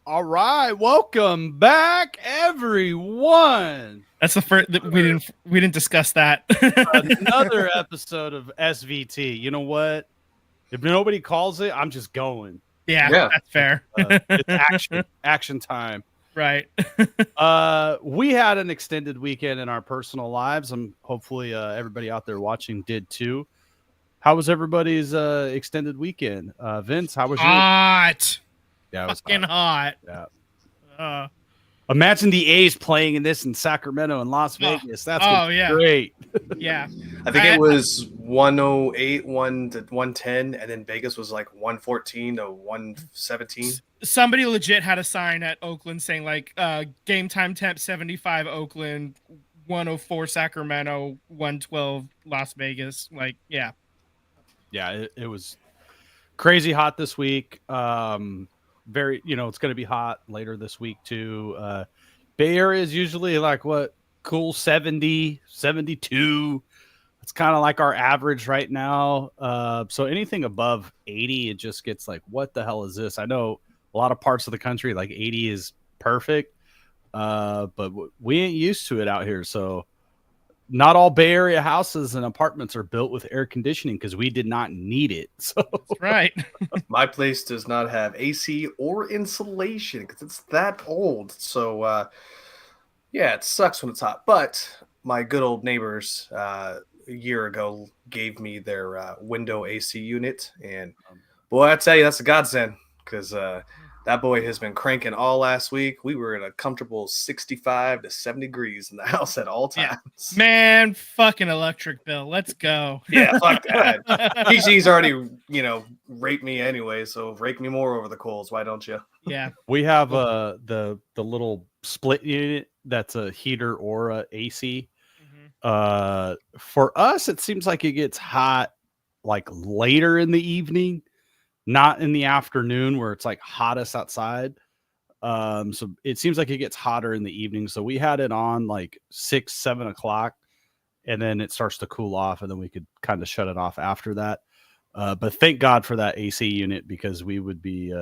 All right, welcome back, everyone. That's the first that we didn't discuss that. Another episode of SVT. You know what? If nobody calls it, I'm just going. Yeah, Yeah. that's fair. It's action time. Right. We had an extended weekend in our personal lives. Hopefully everybody out there watching did too. How was everybody's extended weekend? Vince, how was yours? Hot. Yeah, it was Fucking hot. hot. Yeah. Uh, Imagine the A's playing in this in Sacramento and Las Vegas. That's gonna be yeah. great. Yeah. I think it was 108, 1 to 110, and then Vegas was like 114 to 117. Somebody legit had a sign at Oakland saying like game time temp 75 Oakland, 104 Sacramento, 112 Las Vegas. Like, yeah. Yeah, it was crazy hot this week. Very, it's going to be hot later this week too. Bay Area is usually like what, cool 70, 72. It's kind of like our average right now. So anything above 80, it just gets like, what the hell is this? I know a lot of parts of the country like 80 is perfect, but we ain't used to it out here. So not all Bay Area houses and apartments are built with air conditioning because we did not need it. So That's right. My place does not have AC or insulation because it's that old. So, yeah, it sucks when it's hot. But my good old neighbors a year ago gave me their window AC unit. And boy, I tell you, that's a godsend because that boy has been cranking all last week. We were in a comfortable 65 to 70 degrees in the house at all Yeah. times. Man, fucking electric bill. Let's go. Yeah, fuck that. PG's already, raped me anyway, so rake me more over the coals. Why don't you? Yeah. we have the little split unit that's a heater or a AC. For us, it seems like it gets hot like later in the evening, not in the afternoon where it's like hottest outside. So it seems like it gets hotter in the evening. So we had it on like 6, 7 o'clock, and then it starts to cool off, and then we could kind of shut it off after that. But thank God for that AC unit because we would be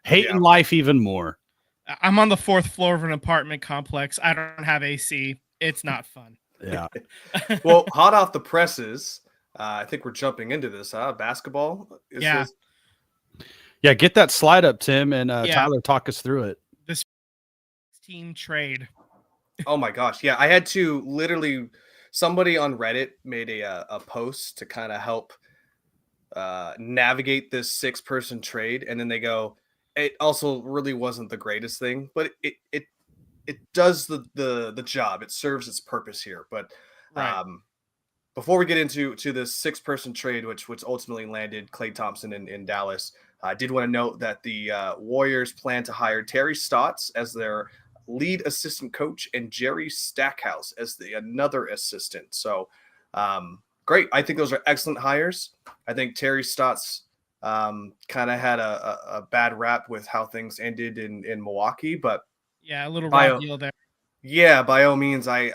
hating life even more. I'm on the 4th floor of an apartment complex. I don't have AC. It's not fun. Yeah. Well, hot off the presses, I think we're jumping into this, basketball. Yeah. Yeah, get that slide up, Tim, and Yeah. Tyler, talk us through it. This team trade. Oh my gosh. Yeah, I had to literally, somebody on Reddit made a post to kind of help navigate this 6-person trade, and then they go, it also really wasn't the greatest thing, but it does the job. It serves its purpose here. But Right. before we get into this 6-person trade, which ultimately landed Klay Thompson in Dallas, I did want to note that the Warriors plan to hire Terry Stotts as their lead assistant coach and Jerry Stackhouse as another assistant. So great. I think those are excellent hires. I think Terry Stotts kind of had a bad rap with how things ended in Milwaukee, but Yeah, a little raw deal there. yeah, by all means, I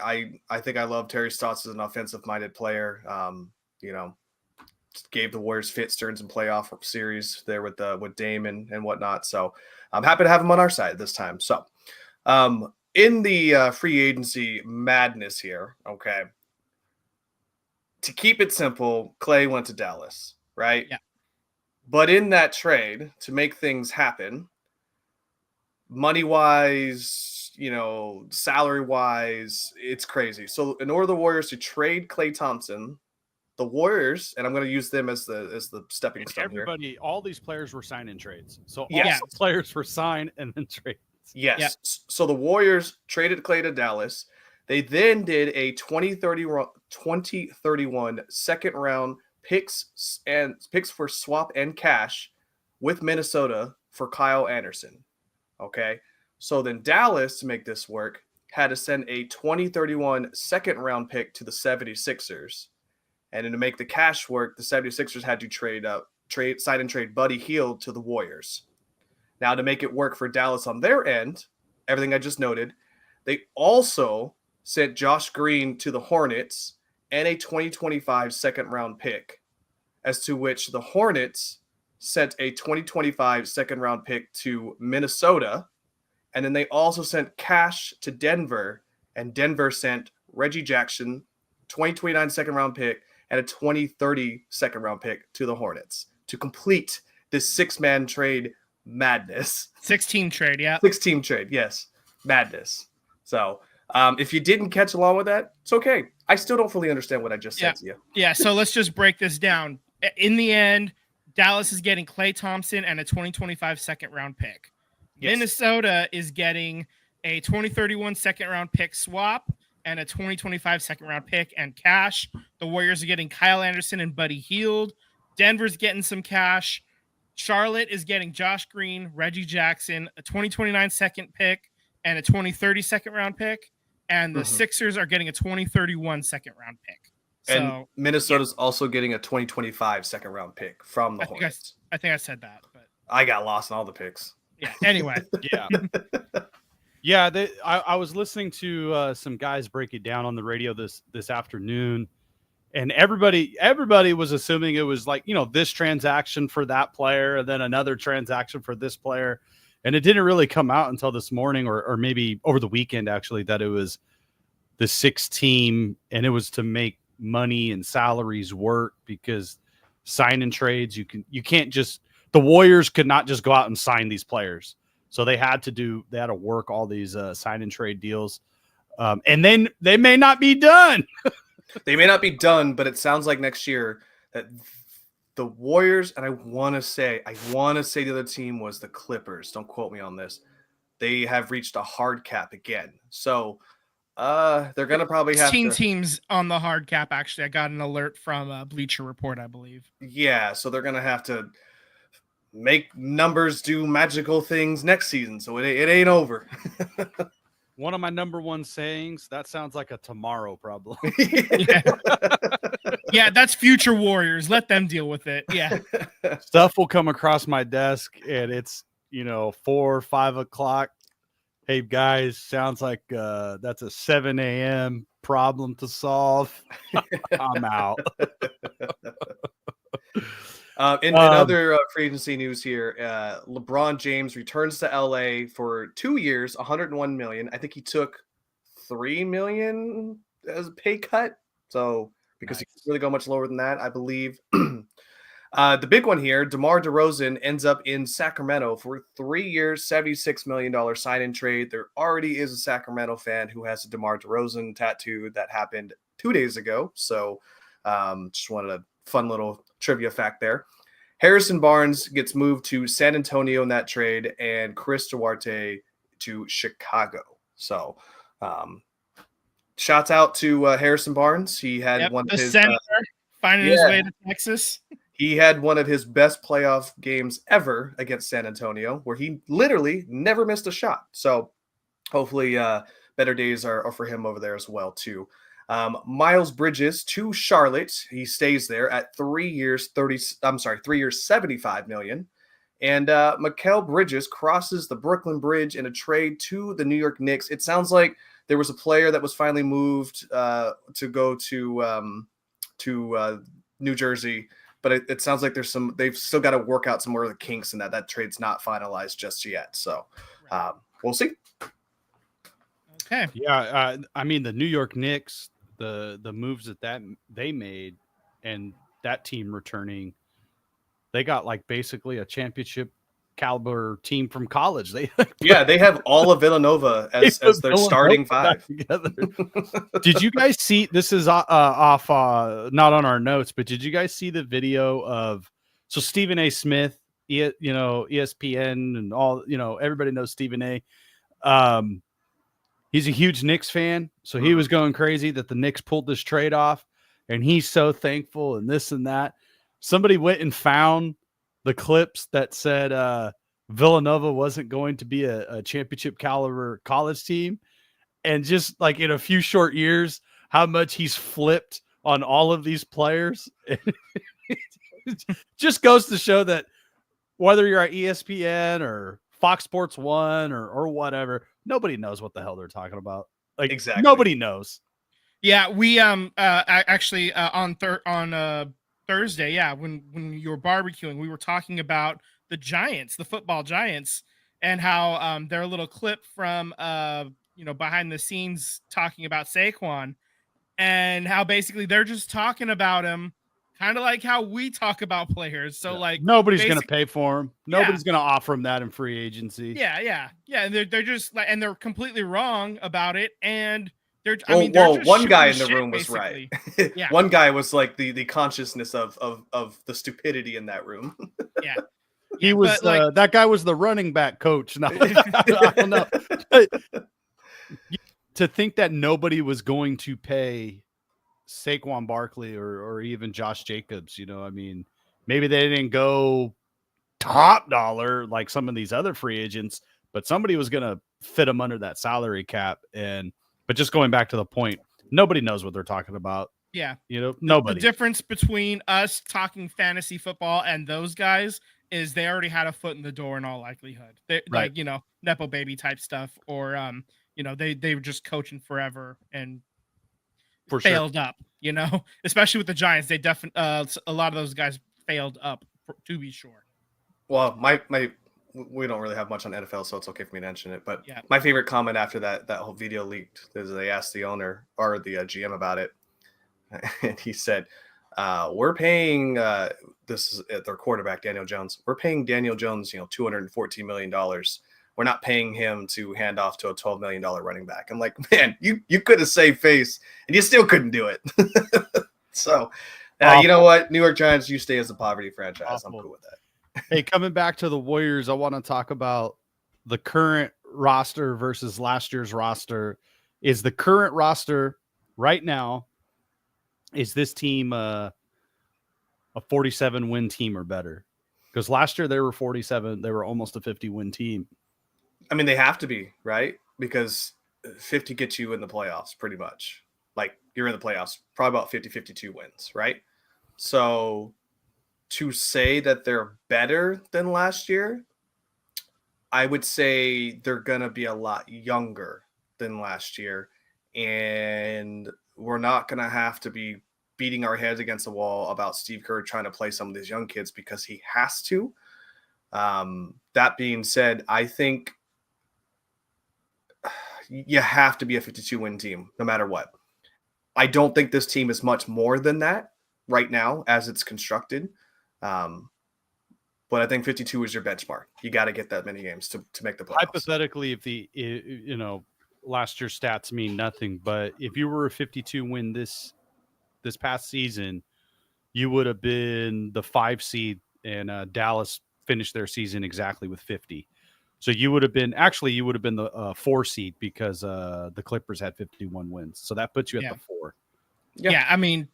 think I love Terry Stotts as an offensive-minded player. Gave the Warriors fits during some playoff series there with Dame and whatnot. So I'm happy to have him on our side this time. So in the free agency madness here, okay, to keep it simple, Klay went to Dallas, right? Yeah. But in that trade, to make things happen, money-wise, salary-wise, it's crazy. So in order for the Warriors to trade Klay Thompson, the Warriors, and I'm going to use them as the stepping stone here. Everybody, all these players were signed in trades. So all Yes. the players were signed and then traded. Yes. Yeah. So the Warriors traded Klay to Dallas. They then did a 2031 second round picks for swap and cash with Minnesota for Kyle Anderson. Okay. So then Dallas, to make this work, had to send a 2031 second round pick to the 76ers. And then to make the cash work, the 76ers had to sign and trade Buddy Hield to the Warriors. Now, to make it work for Dallas on their end, everything I just noted, they also sent Josh Green to the Hornets and a 2025 second round pick, as to which the Hornets sent a 2025 second round pick to Minnesota And then they also sent cash to Denver, and Denver sent Reggie Jackson, 2029 second round pick, and a 2030 second round pick to the Hornets to complete this 6-man trade madness. 16 trade, yeah. 6-team trade, yes. Madness. So if you didn't catch along with that, it's okay. I still don't fully understand what I just said to you. Yeah, so let's just break this down. In the end, Dallas is getting Klay Thompson and a 2025 second round pick. Yes. Minnesota is getting a 2031 second round pick swap and a 2025 second round pick and cash. The Warriors are getting Kyle Anderson and Buddy Hield. Denver's getting some cash. Charlotte is getting Josh Green, Reggie Jackson, a 2029 second pick and a 2030 second round pick. And the Sixers are getting a 2031 second round pick. And Minnesota's also getting a 2025 second round pick from the Hornets. I think I said that, but I got lost in all the picks. Yeah. Anyway. Yeah. Yeah. I was listening to some guys break it down on the radio this afternoon, and everybody was assuming it was like, this transaction for that player and then another transaction for this player. And it didn't really come out until this morning or maybe over the weekend, actually, that it was the 6-team and it was to make money and salaries work, because sign and trades, you can't just, the Warriors could not just go out and sign these players. So they had to work all these sign and trade deals. And then they may not be done. They may not be done, but it sounds like next year that the Warriors, and I want to say the other team was the Clippers. Don't quote me on this. They have reached a hard cap again. So they're going to probably have 16 teams on the hard cap. Actually, I got an alert from Bleacher Report, I believe. Yeah, so they're going to have to make numbers do magical things next season. So it ain't over. One of my number one sayings, that sounds like a tomorrow problem. Yeah, that's future Warriors. Let them deal with it. Yeah. Stuff will come across my desk and it's, 4 or 5 o'clock. Hey guys, sounds like that's a 7 a.m. problem to solve. I'm out. In other free agency news here, LeBron James returns to LA for 2 years, $101 million. I think he took $3 million as a pay cut. So because he can't really go much lower than that, I believe. The big one here, DeMar DeRozan ends up in Sacramento for 3 years, $76 million sign-in trade. There already is a Sacramento fan who has a DeMar DeRozan tattoo that happened 2 days ago. So just wanted a fun little trivia fact there. Harrison Barnes gets moved to San Antonio in that trade, and Chris Duarte to Chicago. So shouts out to Harrison Barnes. He had one of his senator finding his way to Texas. He had one of his best playoff games ever against San Antonio, where he literally never missed a shot. So hopefully better days are for him over there as well too. Miles Bridges to Charlotte. He stays there at 3 years, 3 years, $75 million. And Mikal Bridges crosses the Brooklyn Bridge in a trade to the New York Knicks. It sounds like there was a player that was finally moved to go to New Jersey, but it sounds like they've still got to work out some more of the kinks and that trade's not finalized just yet. So we'll see. Okay. Yeah. I mean, the New York Knicks, the moves that they made and that team returning, they got like basically a championship caliber team from college. They have all of Villanova as their starting five. Did you guys see, this is off not on our notes, but did you guys see the video of, so Stephen A. Smith, ESPN and all, everybody knows Stephen A. He's a huge Knicks fan, so he was going crazy that the Knicks pulled this trade off, and he's so thankful and this and that. Somebody went and found the clips that said Villanova wasn't going to be a championship caliber college team, and just like in a few short years, how much he's flipped on all of these players. It just goes to show that whether you're at ESPN or Fox Sports 1 or whatever, nobody knows what the hell they're talking about. Like, exactly. Nobody knows. Yeah, we actually on Thursday, when you were barbecuing, we were talking about the Giants, the football Giants, and how their little clip from behind the scenes talking about Saquon, and how basically they're just talking about him kind of like how we talk about players. So like nobody's going to pay for him. Yeah. Nobody's going to offer him that in free agency. Yeah. And they're just like, and they're completely wrong about it. And they're, Well, they're just one guy in shooting the shit, room was basically. right. Yeah. One guy was like the consciousness of the stupidity in that room. Yeah. He was but, that guy was the running back coach. No, I don't know. To think that nobody was going to pay Saquon Barkley or even Josh Jacobs, I mean, maybe they didn't go top dollar like some of these other free agents, but somebody was going to fit them under that salary cap. But just going back to the point, nobody knows what they're talking about. Yeah. Nobody. The difference between us talking fantasy football and those guys is they already had a foot in the door in all likelihood. They, Right. Like, Nepo baby type stuff, or, they were just coaching forever and For sure. failed up, especially with the Giants. They definitely, a lot of those guys failed up, to be sure. Well, we don't really have much on NFL, so it's okay for me to mention it. But Yeah. my favorite comment after that whole video leaked is they asked the owner or the GM about it, and he said, "We're paying this is their quarterback Daniel Jones. We're paying Daniel Jones, $214 million. We're not paying him to hand off to a $12 million running back." I'm like, man, you could have saved face, and you still couldn't do it. So, you know what, New York Giants, you stay as a poverty franchise. Awful. I'm cool with that. Hey, coming back to the Warriors, I want to talk about the current roster versus last year's roster. Is the current roster right now, is this team a 47-win team or better? Because last year they were 47. They were almost a 50-win team. I mean, they have to be, right? Because 50 gets you in the playoffs pretty much. Like, you're in the playoffs, probably about 50, 52 wins, right? So to say that they're better than last year, I would say they're going to be a lot younger than last year. And we're not going to have to be beating our heads against the wall about Steve Kerr trying to play some of these young kids because he has to. That being said, I think you have to be a 52-win team no matter what. I don't think this team is much more than that right now as it's constructed. But I think 52 is your benchmark. You got to get that many games to make the playoffs. Hypothetically, if last year's stats mean nothing, but if you were a 52-win this past season, you would have been the 5 seed, and Dallas finished their season exactly with 50. So you would have been the 4 seed because the Clippers had 51 wins. So that puts you at the 4. Yeah, I mean,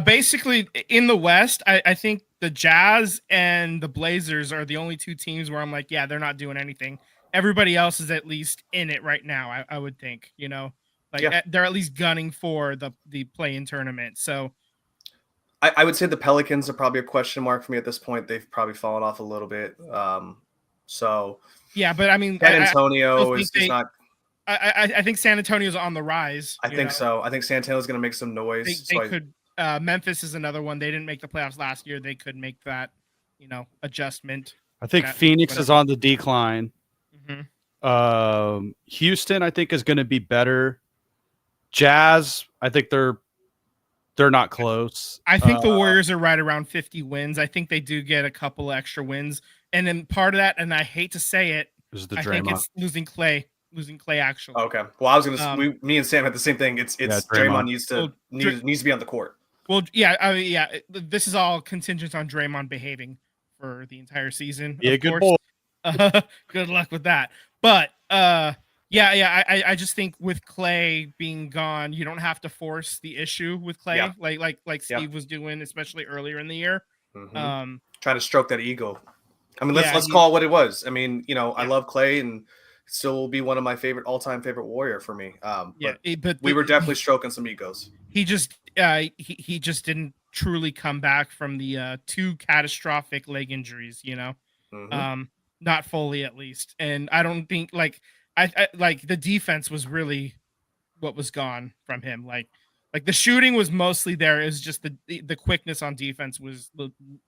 basically in the West, I think the Jazz and the Blazers are the only 2 teams where I'm like, yeah, they're not doing anything. Everybody else is at least in it right now, I would think, they're at least gunning for the play-in tournament. So I would say the Pelicans are probably a question mark for me at this point. They've probably fallen off a little bit. So yeah, but I mean, San Antonio is not. I think San Antonio's on the rise. I think so. I think San Antonio's going to make some noise. They could. Memphis is another one. They didn't make the playoffs last year. They could make that, adjustment. I think Phoenix is on the decline. Mm-hmm. Houston, I think, is going to be better. Jazz, I think they're not close. I think the Warriors are right around 50 wins. I think they do get a couple extra wins. And then part of that, and I hate to say it, is I think it's losing Clay. Losing Clay, actually. Okay. Well, I was gonna. Me and Sam had the same thing. It's Draymond needs to be on the court. Well, yeah. This is all contingent on Draymond behaving for the entire season. Yeah, good boy. Good luck with that. But I just think with Clay being gone, you don't have to force the issue with Clay, like Steve was doing, especially earlier in the year. Mm-hmm. Trying to stroke that ego. I mean, let's call it what it was. I mean, I love Clay and still will be one of my all-time favorite Warrior for me. But we were definitely stroking some egos. He just he just didn't truly come back from the 2 catastrophic leg injuries, Mm-hmm. Not fully at least. And I don't think I the defense was really what was gone from him. Like the shooting was mostly there. It was just the quickness on defense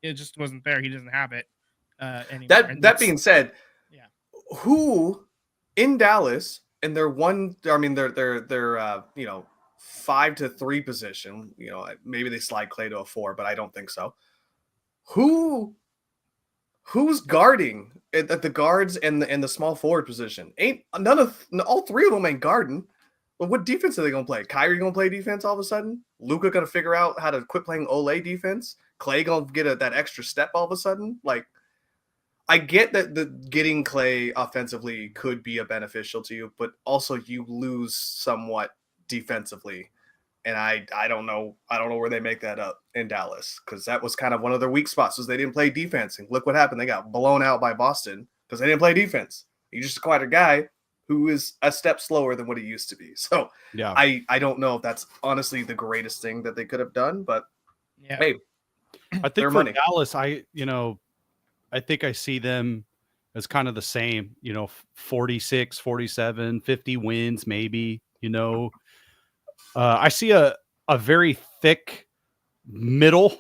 it just wasn't there. He doesn't have it anymore. That being said, who in Dallas and their 5-3 position, maybe they slide Clay to a 4, but I don't think so. Who's guarding at the guards and the small forward position? All three of them ain't guarding. But what defense are they gonna play? Kyrie gonna play defense all of a sudden? Luka gonna figure out how to quit playing Olay defense? Clay gonna get that extra step all of a sudden? Like, I get that the getting Clay offensively could be a beneficial to you, but also you lose somewhat defensively. And I don't know where they make that up in Dallas, because that was kind of one of their weak spots, was they didn't play defense. And look what happened. They got blown out by Boston because they didn't play defense. You just acquired a guy who is a step slower than what he used to be. So Yeah. I don't know if that's honestly the greatest thing that they could have done, but Yeah. hey, I think their for money. Dallas, I think I see them as kind of the same, 46, 47, 50 wins, maybe, I see a very thick middle,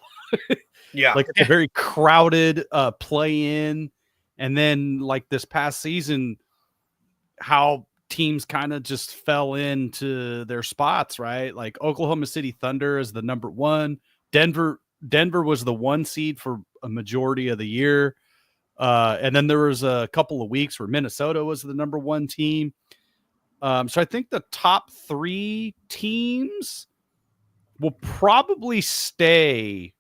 Yeah. like it's a very crowded play in. And then like this past season, how teams kind of just fell into their spots, right? Like Oklahoma City Thunder is the number 1. Denver was the 1 seed for a majority of the year. And then there was a couple of weeks where Minnesota was the number 1 team. So I think the top 3 teams will probably stay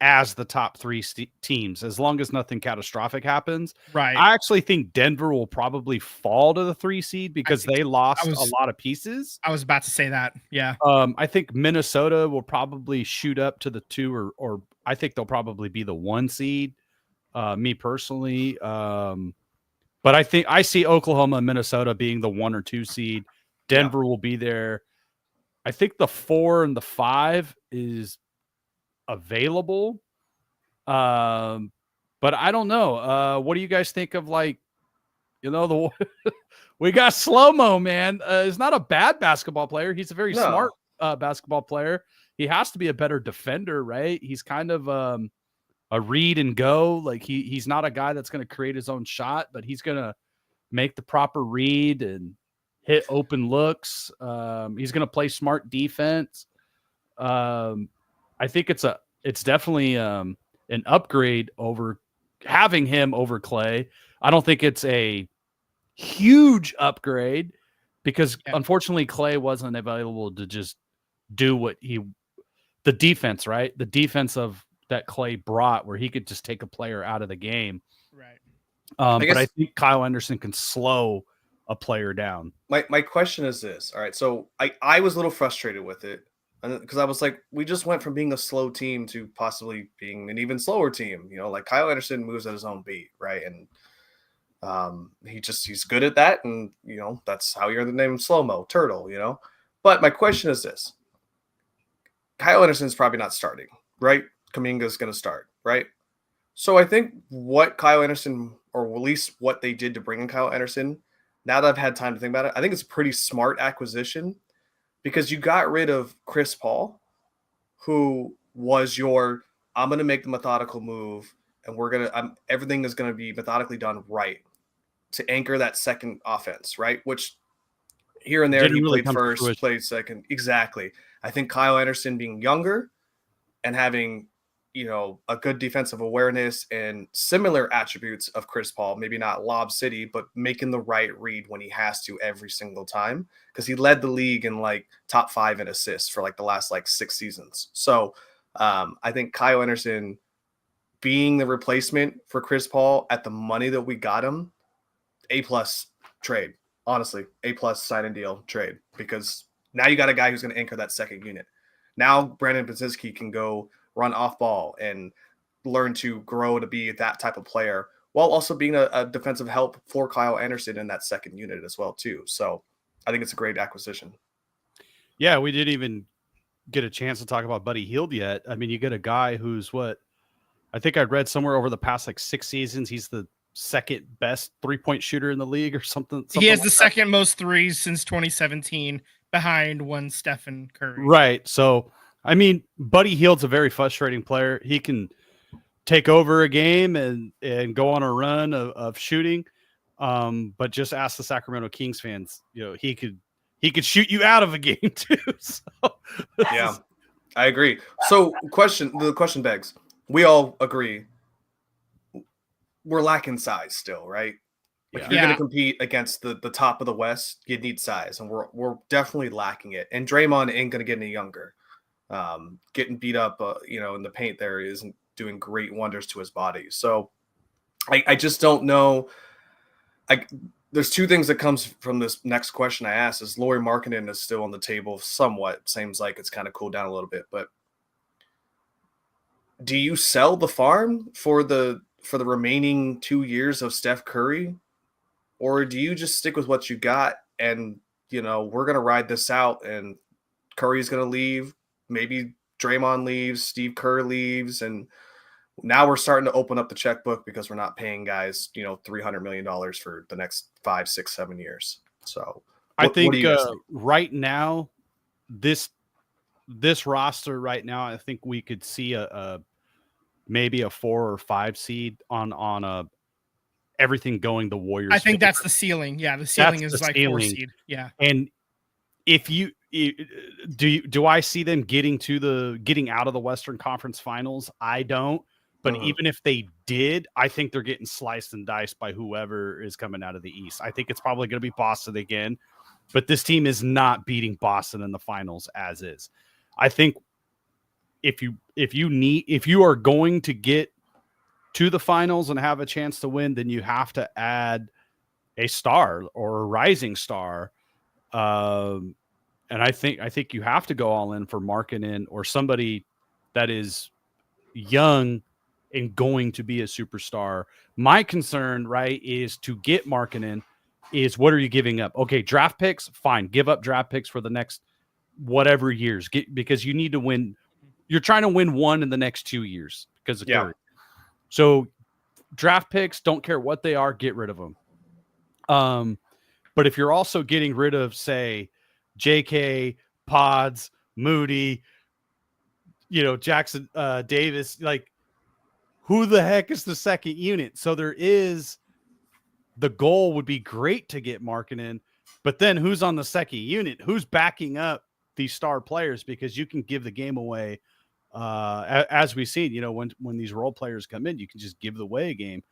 as the top 3 teams as long as nothing catastrophic happens. Right. I actually think Denver will probably fall to the 3 seed because they lost a lot of pieces. I was about to say that. Yeah. I think Minnesota will probably shoot up to the 2, or I think they'll probably be the 1 seed. Me personally. But I think I see Oklahoma and Minnesota being the 1 or 2 seed. Denver will be there. I think the 4 and the 5 is available. But I don't know. What do you guys think of, like, we got Slow-Mo, man. He's not a bad basketball player. He's a very smart basketball player. He has to be a better defender, right? He's kind of a read and go. Like he's not a guy that's going to create his own shot, but he's going to make the proper read and hit open looks. He's going to play smart defense. I think it's definitely an upgrade over having him over Clay. I don't think it's a huge upgrade because unfortunately Clay wasn't available to just do the defense, right? The defense of that Clay brought, where he could just take a player out of the game. Right. But I think Kyle Anderson can slow a player down. My question is this. All right. So I was a little frustrated with it because I was like, we just went from being a slow team to possibly being an even slower team. Like Kyle Anderson moves at his own beat, right? And he's good at that. And, that's how you're the name Slow-Mo, Turtle, But my question is this. Kyle Anderson's probably not starting, right? Kuminga's going to start, right? So I think what Kyle Anderson, or at least what they did to bring in Kyle Anderson, now that I've had time to think about it, I think it's a pretty smart acquisition because you got rid of Chris Paul, who was I'm going to make the methodical move and everything is going to be methodically done right to anchor that second offense, right? Which here and there, he played first, played second. Exactly. I think Kyle Anderson being younger and having a good defensive awareness and similar attributes of Chris Paul, maybe not Lob City, but making the right read when he has to every single time, because he led the league in like top 5 in assists for like the last 6 seasons. So I think Kyle Anderson being the replacement for Chris Paul at the money that we got him, A+ trade, honestly, A+ sign and deal trade, because now you got a guy who's going to anchor that second unit. Now Brandon Podziemski can go run off ball and learn to grow to be that type of player, while also being a defensive help for Kyle Anderson in that second unit as well too. So I think it's a great acquisition. Yeah, we didn't even get a chance to talk about Buddy Hield yet. I mean, you get a guy who's I think I read somewhere over the past 6 seasons, he's the second best 3-point shooter in the league or something. He has the second most threes since 2017, behind one Stephen Curry. Right. So I mean, Buddy Hield's a very frustrating player. He can take over a game and go on a run of shooting. But just ask the Sacramento Kings fans. You know, he could shoot you out of a game too. So Yeah, I agree. So the question begs, we all agree we're lacking size still, right? Like if you're Yeah. going to compete against the top of the West, you need size, and we're definitely lacking it. And Draymond ain't going to get any younger. Getting beat up, in the paint there isn't doing great wonders to his body. So I just don't know. There's two things that comes from this next question I asked is Lauri Markkanen is still on the table somewhat. Seems like it's kind of cooled down a little bit, but do you sell the farm for the remaining 2 years of Steph Curry? Or do you just stick with what you got and, we're going to ride this out and Curry's going to leave, maybe Draymond leaves, Steve Kerr leaves, and now we're starting to open up the checkbook because we're not paying guys, $300 million for the next 5, 6, 7 years. So I what think do you guys think? right now, this roster right now, I think we could see maybe a 4 or 5 seed on a everything going the Warriors. I think that's the ceiling. Yeah, the ceiling is like 4 seed. Yeah. And if do I see them getting out of the Western Conference Finals? I don't. But even if they did, I think they're getting sliced and diced by whoever is coming out of the East. I think it's probably going to be Boston again, but this team is not beating Boston in the finals as is. I think if you are going to get to the finals and have a chance to win, then you have to add a star or a rising star. And I think you have to go all in for Markkanen or somebody that is young and going to be a superstar. My concern, right, is to get Markkanen is what are you giving up? Okay, draft picks, fine. Give up draft picks for the next whatever years because you need to win. You're trying to win one in the next 2 years because of Curry. So draft picks, don't care what they are, get rid of them. But if you're also getting rid of, say, JK, Pods, Moody, Jackson Davis, like who the heck is the second unit? So the goal would be great to get Markkanen, but then who's on the second unit? Who's backing up these star players? Because you can give the game away. As we've seen, when these role players come in, you can just give away a game.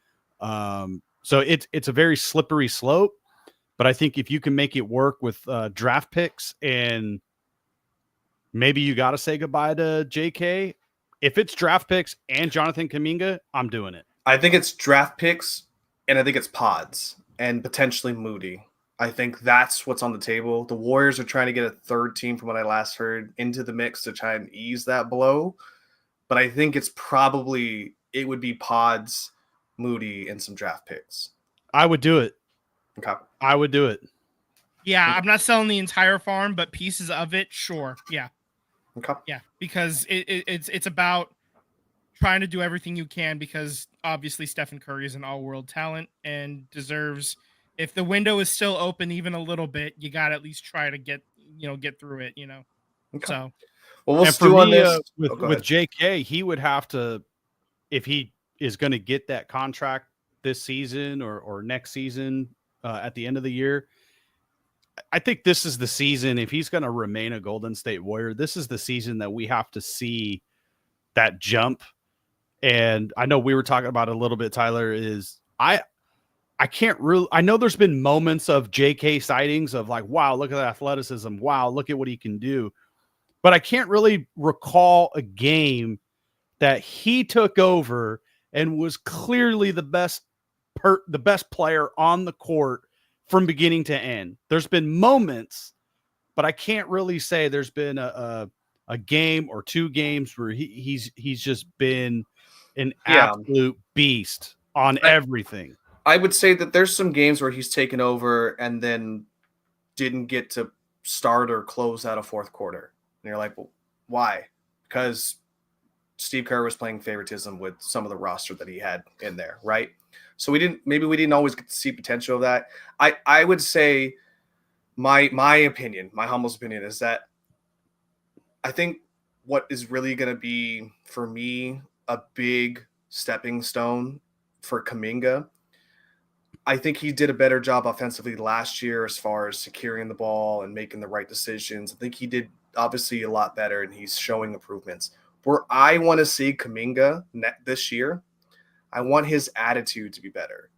So it's a very slippery slope, but I think if you can make it work with draft picks and maybe you got to say goodbye to JK. If it's draft picks and Jonathan Kuminga, I'm doing it. I think it's draft picks and I think it's Pods and potentially Moody. I think that's what's on the table. The Warriors are trying to get a third team, from what I last heard, into the mix to try and ease that blow. But I think it would be Pods, Moody, and some draft picks. I would do it. Okay. I would do it. Yeah, I'm not selling the entire farm, but pieces of it, sure. Yeah. Okay. Yeah, because it's about trying to do everything you can because obviously Stephen Curry is an all-world talent and deserves. If the window is still open even a little bit, you got to at least try to get through it. Okay. So, well, we'll do on this with JK. He would have to, if he is going to get that contract this season or next season at the end of the year. I think this is the season, if he's going to remain a Golden State Warrior, this is the season that we have to see that jump. And I know we were talking about it a little bit, Tyler, is I can't really, I know there's been moments of JK sightings of like, wow, look at that athleticism. Wow, look at what he can do. But I can't really recall a game that he took over and was clearly the best player on the court from beginning to end. There's been moments, but I can't really say there's been a game or 2 games where he's just been an absolute beast on everything. I would say that there's some games where he's taken over and then didn't get to start or close out a fourth quarter. And you're like, well, why? Because Steve Kerr was playing favoritism with some of the roster that he had in there, right? So we didn't always get to see potential of that. I would say my opinion, my humble opinion, is that I think what is really going to be, for me, a big stepping stone for Kuminga, I think he did a better job offensively last year as far as securing the ball and making the right decisions. I think he did obviously a lot better, and he's showing improvements. Where I want to see Kuminga this year, I want his attitude to be better.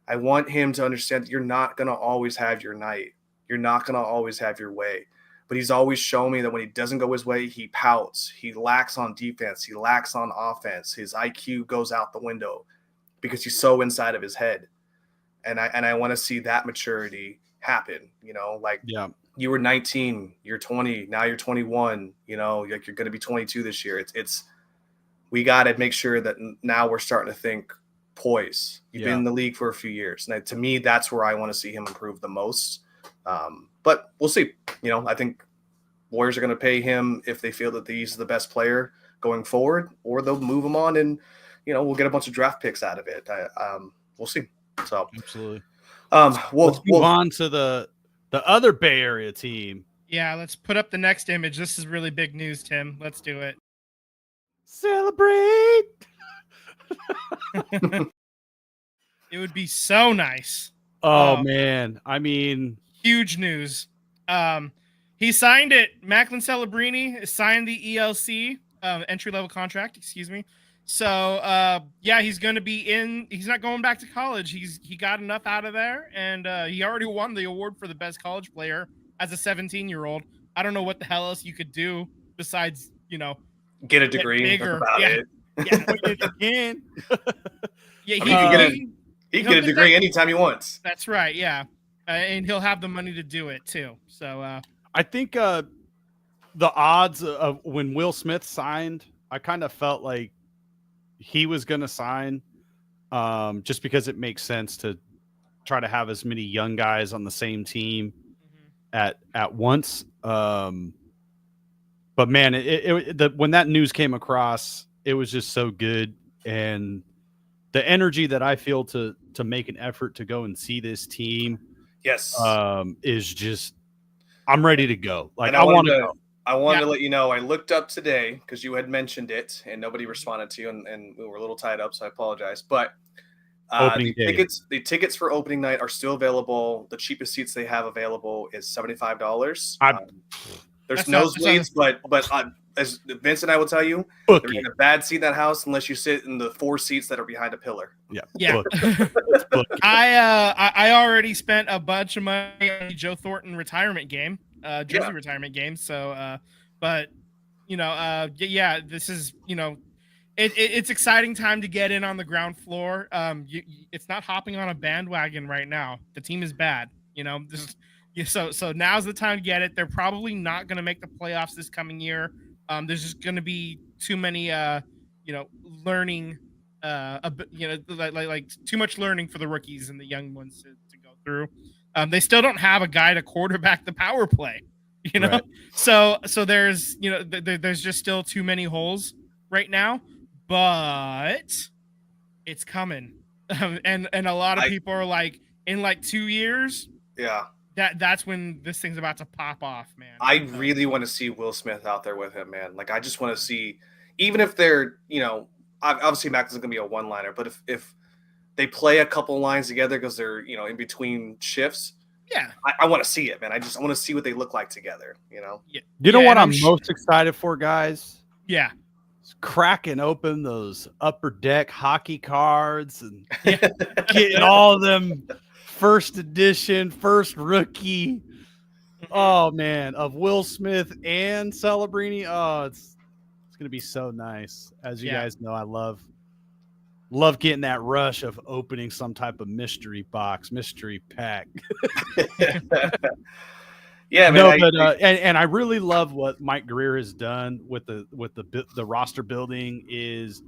I want him to understand that you're not going to always have your night. You're not going to always have your way. But he's always shown me that when he doesn't go his way, he pouts. He lacks on defense. He lacks on offense. His IQ goes out the window because he's so inside of his head. And I want to see that maturity happen. Like you were 19, you're 20, now you're 21. Like you're going to be 22 this year. It's we got to make sure that now we're starting to think poise. You've been in the league for a few years. And to me, that's where I want to see him improve the most. But we'll see. I think Warriors are going to pay him if they feel that he's the best player going forward, or they'll move him on and, we'll get a bunch of draft picks out of it. We'll see. So absolutely. Let's move on to the other Bay Area team. Yeah, let's put up the next image. This is really big news, Tim. Let's do it. Celebrate. It would be so nice. Oh man, I mean, huge news. He signed it. Macklin Celebrini signed the ELC entry level contract. Excuse me. So he's going to be in. He's not going back to college. He got enough out of there, and he already won the award for the best college player as a 17-year-old. I don't know what the hell else you could do besides get a degree. That's about it. Yeah, again. Yeah, he can get a degree anytime he wants. That's right. Yeah, and he'll have the money to do it too. So I think the odds of when Will Smith signed, I kind of felt like he was going to sign just because it makes sense to try to have as many young guys on the same team at once. But man, when that news came across, it was just so good. And the energy that I feel to make an effort to go and see this team, yes, is just, I'm ready to go. Like I want to go. I wanted to let you know, I looked up today because you had mentioned it and nobody responded to you, and we were a little tied up, so I apologize. But the tickets for opening night are still available. The cheapest seats they have available is $75. There's nosebleeds, but as Vince and I will tell you, there's a bad seat in that house unless you sit in the 4 seats that are behind a pillar. Yeah. I already spent a bunch of money on the Joe Thornton retirement game. Jersey retirement game. So, but this is, it's exciting time to get in on the ground floor. It's not hopping on a bandwagon right now. The team is bad, so now's the time to get it. They're probably not going to make the playoffs this coming year. There's just going to be too many, learning, like too much learning for the rookies and the young ones to go through. They still don't have a guy to quarterback the power play, Right. So there's, there's just still too many holes right now, but it's coming. And a lot of people are like, in like 2 years. Yeah. That's when this thing's about to pop off, man. I really want to see Will Smith out there with him, man. Like, I just want to see, even if they're, obviously Max is going to be a one-liner, but if they play a couple lines together because they're, in between shifts. Yeah. I want to see it, man. I want to see what they look like together, Yeah. You know what I'm most excited for, guys? Yeah. It's cracking open those upper deck hockey cards and getting all of them first edition, first rookie. Oh man, of Will Smith and Celebrini. Oh, it's going to be so nice. As you guys know, I love getting that rush of opening some type of mystery box, mystery pack. Yeah, man, no, but and I really love what Mike Greer has done with the roster building. Is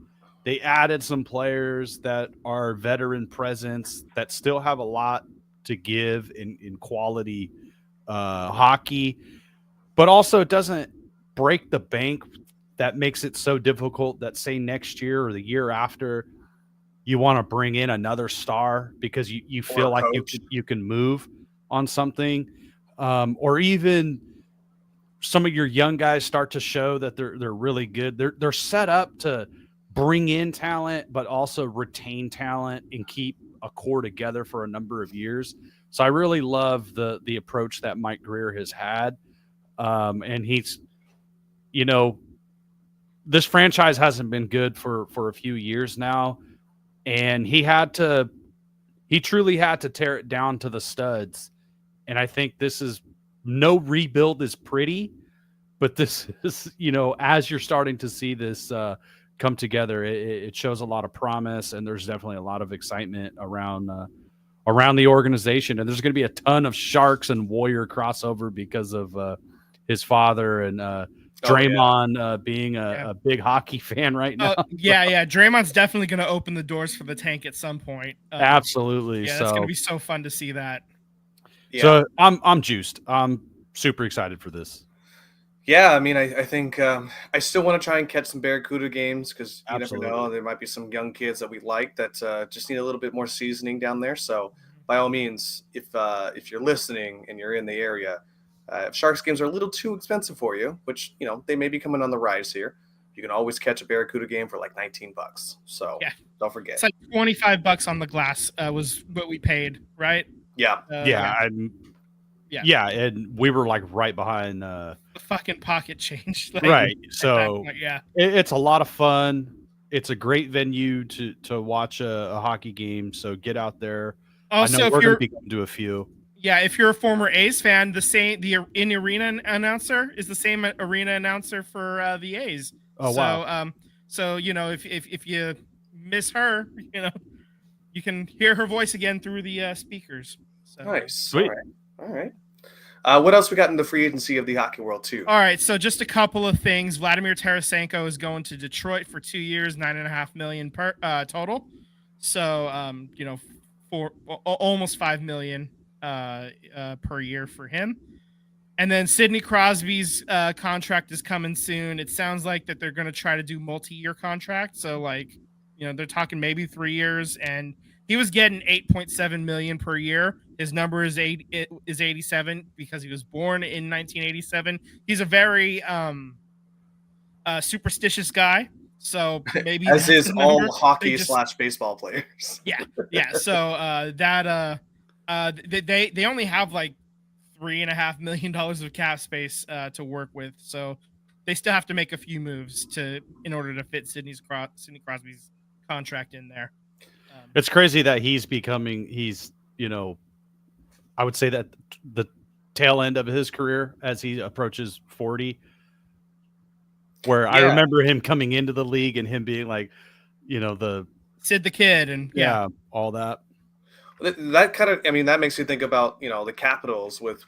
they added some players that are veteran presence that still have a lot to give in quality hockey, but also it doesn't break the bank that makes it so difficult that say next year or the year after you want to bring in another star because you feel like you can move on something, or even some of your young guys start to show that they're really good. They're set up to bring in talent, but also retain talent and keep a core together for a number of years. So I really love the approach that Mike Greer has had. And he's, you know, this franchise hasn't been good for a few years now, and he truly had to tear it down to the studs. And I think this is no rebuild is pretty, but this is, you know, as you're starting to see this come together, it shows a lot of promise, and there's definitely a lot of excitement around the organization. And there's going to be a ton of Sharks and Warrior crossover because of his father and Draymond being a big hockey fan right now. Yeah. Draymond's definitely going to open the doors for the tank at some point. Absolutely. Yeah, so that's going to be so fun to see that. Yeah. So I'm juiced. I'm super excited for this. Yeah, I mean, I think I still want to try and catch some Barracuda games because you Absolutely. never know. There might be some young kids that we like that just need a little bit more seasoning down there. So by all means, if you're listening and you're in the area, if Sharks games are a little too expensive for you, which, you know, they may be coming on the rise here, you can always catch a Barracuda game for like $19. So don't forget. It's like $25 on the glass was what we paid, right? Yeah. Yeah, and we were like right behind the fucking pocket change. Like, right. So point, yeah, it's a lot of fun. It's a great venue to watch a hockey game. So get out there. Also, I know if we're you're going to be going to a few. Yeah, if you're a former A's fan, the in-arena announcer is the same arena announcer for the A's. Oh, so, wow. So you know, if you miss her, you know, you can hear her voice again through the speakers. So. Nice. Sweet. All right. What else we got in the free agency of the hockey world too? All right, so just a couple of things. Vladimir Tarasenko is going to Detroit for 2 years, $9.5 million per total. So, you know, for almost $5 million per year for him. And then Sidney Crosby's contract is coming soon. It sounds like that they're going to try to do multi-year contract. So, like, you know, they're talking maybe 3 years, and he was getting $8.7 million per year. His number is 87 because he was born in 1987. He's a very superstitious guy, so maybe as is all hockey / just, baseball players. yeah. So they only have like $3.5 million of cap space to work with, so they still have to make a few moves in order to fit Sidney Crosby's contract in there. It's crazy that he's, you know, I would say that the tail end of his career as he approaches 40, where I remember him coming into the league and him being like, you know, the Sid the Kid and all that. That kind of, I mean, that makes me think about, you know, the Capitals with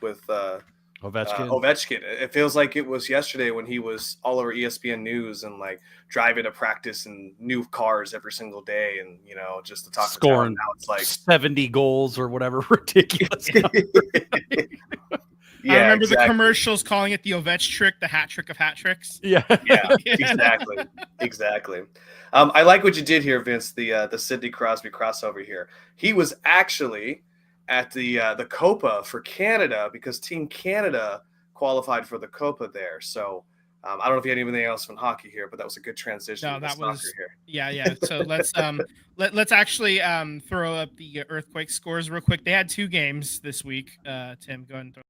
Ovechkin. It feels like it was yesterday when he was all over ESPN News and like driving to practice in new cars every single day, and, you know, just to talk scoring. Now it's like 70 goals or whatever ridiculous. I remember the commercials calling it the Ovech trick, the hat trick of hat tricks. Yeah, exactly. I like what you did here, Vince. The Sidney Crosby crossover here. He was actually at the Copa for Canada because Team Canada qualified for the Copa there. So I don't know if you had anything else from hockey here, but that was a good transition. No, that was here. Yeah. So let's actually throw up the Earthquake scores real quick. They had 2 games this week. Tim, go ahead and throw.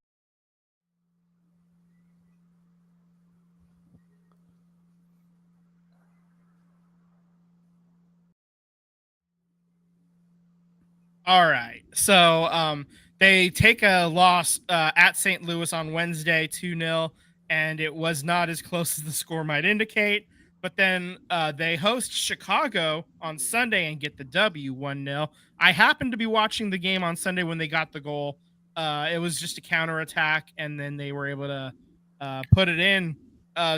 All right. So they take a loss at St. Louis on Wednesday, 2-0, and it was not as close as the score might indicate. But then they host Chicago on Sunday and get the W, 1-0. I happened to be watching the game on Sunday when they got the goal. It was just a counterattack, and then they were able to put it in,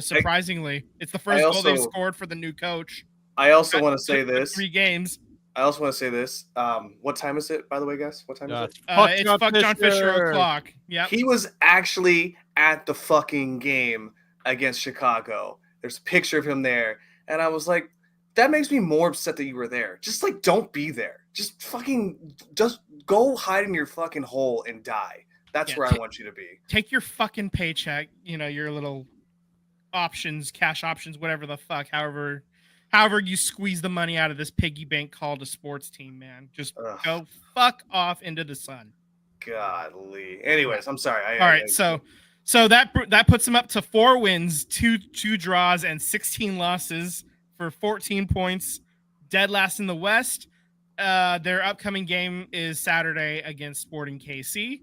surprisingly. It's the first goal they've scored for the new coach. I also want to say this. 3 games. I also want to say this. What time is it, by the way, guys? What time is it? It's Fuck John Fisher o'clock. Yeah. He was actually at the fucking game against Chicago. There's a picture of him there. And I was like, that makes me more upset that you were there. Just like, don't be there. Just go hide in your fucking hole and die. That's where I want you to be. Take your fucking paycheck, you know, your little options, cash options, whatever the fuck, however however you squeeze the money out of this piggy bank called a sports team, man. Just Ugh. go fuck off into the sun. Godly. Anyways, I'm sorry. All right, so that puts them up to 4 wins, two draws, and 16 losses for 14 points. Dead last in the West. Their upcoming game is Saturday against Sporting KC.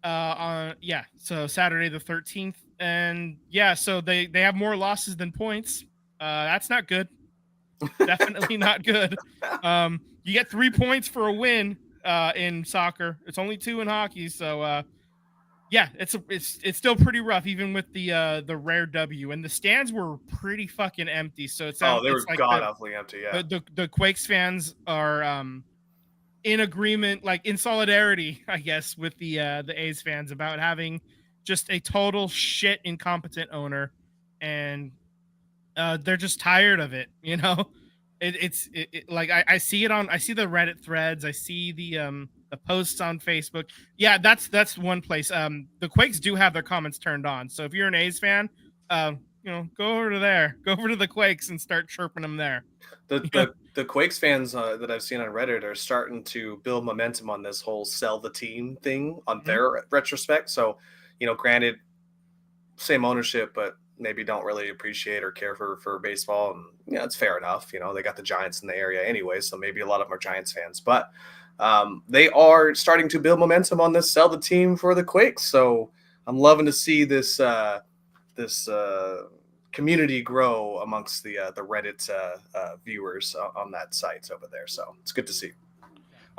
So Saturday the 13th, and so they have more losses than points. That's not good. Definitely not good. You get 3 points for a win in soccer. It's only 2 in hockey, so it's still pretty rough, even with the rare W. And the stands were pretty fucking empty. So they were like god awfully empty. Yeah, the Quakes fans are in agreement, like in solidarity, I guess, with the A's fans about having just a total shit incompetent owner, and they're just tired of it. You know, it's like I see it I see the Reddit threads, I see the posts on Facebook. Yeah, that's one place. The Quakes do have their comments turned on, so if you're an A's fan, go over to the Quakes and start chirping them there. The Quakes fans that I've seen on Reddit are starting to build momentum on this whole sell the team thing on their retrospect. So, granted, same ownership, but maybe don't really appreciate or care for baseball. And it's fair enough. They got the Giants in the area anyway, so maybe a lot of them are Giants fans. But they are starting to build momentum on this sell the team for the Quakes. So I'm loving to see this community grow amongst the Reddit viewers on that site over there. So it's good to see.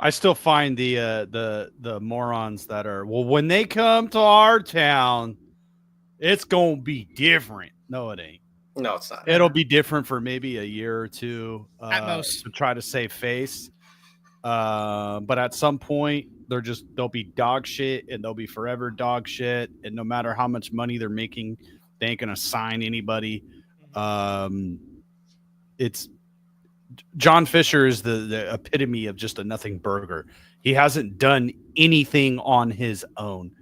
I still find the morons that are, well, when they come to our town, it's gonna be different. No, it ain't. No, it's not. It'll be different for maybe a year or two at most to try to save face. But at some point, they'll be dog shit, and they'll be forever dog shit. And no matter how much money they're making, they ain't gonna sign anybody. It's John Fisher is the epitome of just a nothing burger. He hasn't done anything on his own.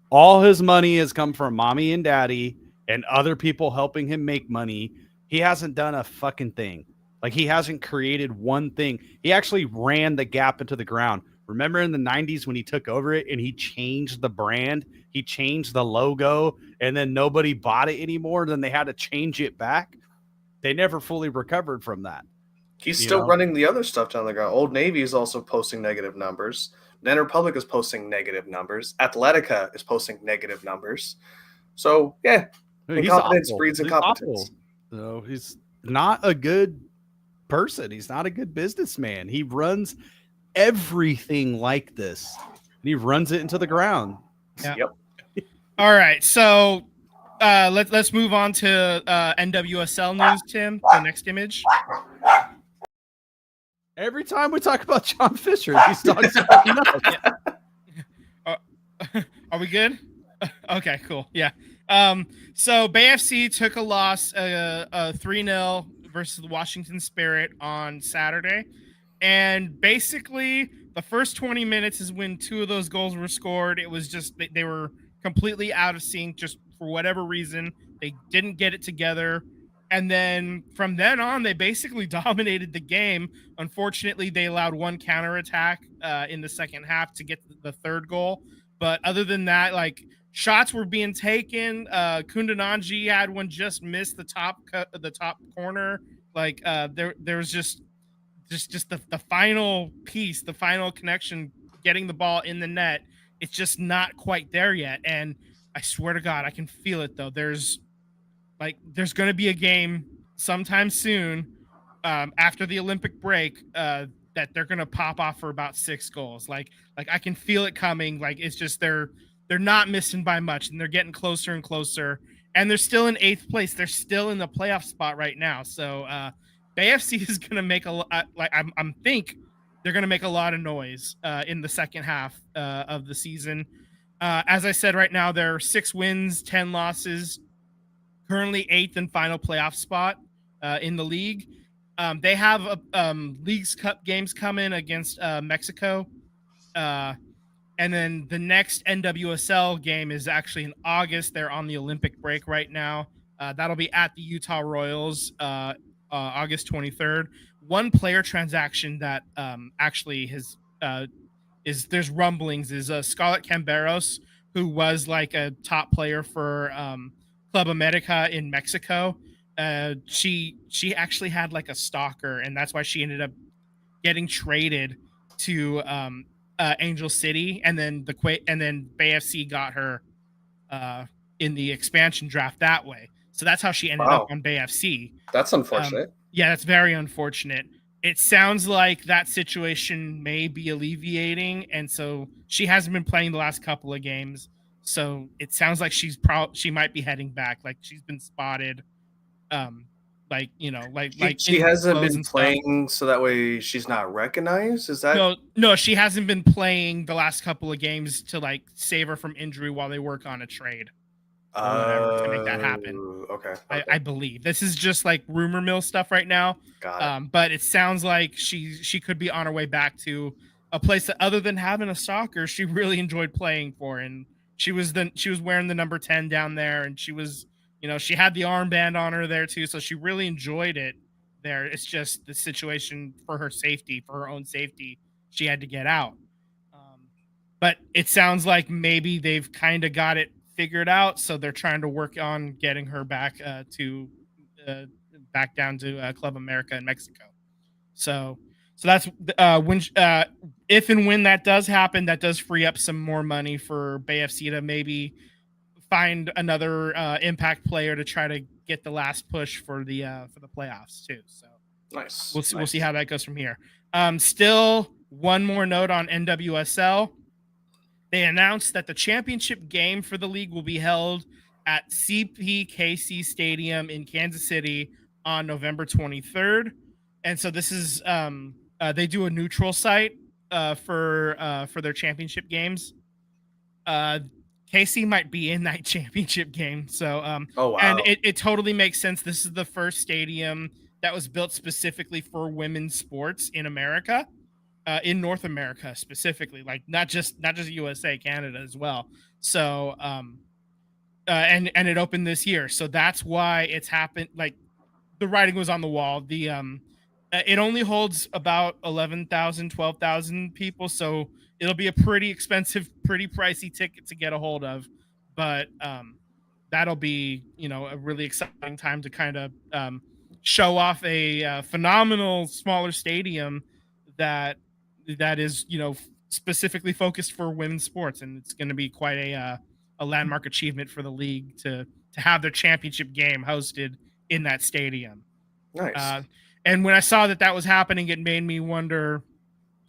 All his money has come from mommy and daddy and other people helping him make money. He hasn't done a fucking thing. Like, he hasn't created one thing. He actually ran the Gap into the ground. Remember in the 90s when he took over it and he changed the brand, he changed the logo, and then nobody bought it anymore. Then they had to change it back. They never fully recovered from that. He's still running the other stuff down the ground. Old Navy is also posting negative numbers. Banana Republic is posting negative numbers. Athletica is posting negative numbers. So, yeah, incompetence breeds incompetence. No, he's not a good person. He's not a good businessman. He runs everything like this, and he runs it into the ground. Yeah. Yep. All right, so let's move on to NWSL news. Tim, the next image. Every time we talk about John Fisher, these dogs are nuts. Are we good? Okay, cool. Yeah. So Bay FC took a loss, 3-0 versus the Washington Spirit on Saturday. And basically, the first 20 minutes is when 2 of those goals were scored. It was just they were completely out of sync, just for whatever reason. They didn't get it together. And then from then on, they basically dominated the game. Unfortunately, they allowed one counterattack in the second half to get the third goal. But other than that, like, shots were being taken. Kundananji had one just missed the top corner. Like, there was just the final piece, the final connection, getting the ball in the net. It's just not quite there yet. And I swear to God, I can feel it though. There's going to be a game sometime soon after the Olympic break that they're going to pop off for about 6 goals. Like I can feel it coming. Like, it's just they're not missing by much, and they're getting closer and closer. And they're still in 8th place. They're still in the playoff spot right now. So Bay FC is going to make I'm think they're going to make a lot of noise in the second half of the season. As I said, right now they're 6 wins, 10 losses. Currently 8th and final playoff spot in the league. They have Leagues Cup games coming against Mexico. And then the next NWSL game is actually in August. They're on the Olympic break right now. That'll be at the Utah Royals August 23rd. One player transaction that actually has there's rumblings is Scarlett Camberos, who was like a top player for Club America in Mexico. She actually had like a stalker, and that's why she ended up getting traded to Angel City, and then BayFC got her in the expansion draft that way. So that's how she ended up on BayFC. That's unfortunate. Yeah, that's very unfortunate. It sounds like that situation may be alleviating, and so she hasn't been playing the last couple of games. So it sounds like she might be heading back. Like she's been spotted. She hasn't been playing, so that way she's not recognized. Is that no? She hasn't been playing the last couple of games to like save her from injury while they work on a trade. To make that happen. Okay. I believe this is just like rumor mill stuff right now. Got it. But it sounds like she could be on her way back to a place that, other than having a stalker, she really enjoyed playing for, and she was wearing the number 10 down there, and she was, she had the armband on her there too, so she really enjoyed it there. It's just the situation for her own safety, she had to get out. But it sounds like maybe they've kind of got it figured out, so they're trying to work on getting her back back down to Club America in Mexico. So that's when if and when that does happen, that does free up some more money for BayFC to maybe find another impact player to try to get the last push for the playoffs too. So nice. We'll see how that goes from here. Still, one more note on NWSL. They announced that the championship game for the league will be held at CPKC Stadium in Kansas City on November 23rd. And so this is they do a neutral site for their championship games. KC might be in that championship game. So oh wow. And it totally makes sense. This is the first stadium that was built specifically for women's sports in America. In North America specifically, like not just USA, Canada as well. So and it opened this year, so that's why it's happened. Like the writing was on the wall. The it only holds about 11,000, 12,000 people, so it'll be a pretty expensive, pretty pricey ticket to get a hold of. But that'll be a really exciting time to kind of show off a phenomenal smaller stadium that is specifically focused for women's sports, and it's going to be quite a landmark achievement for the league to have their championship game hosted in that stadium. Nice. And when I saw that was happening, it made me wonder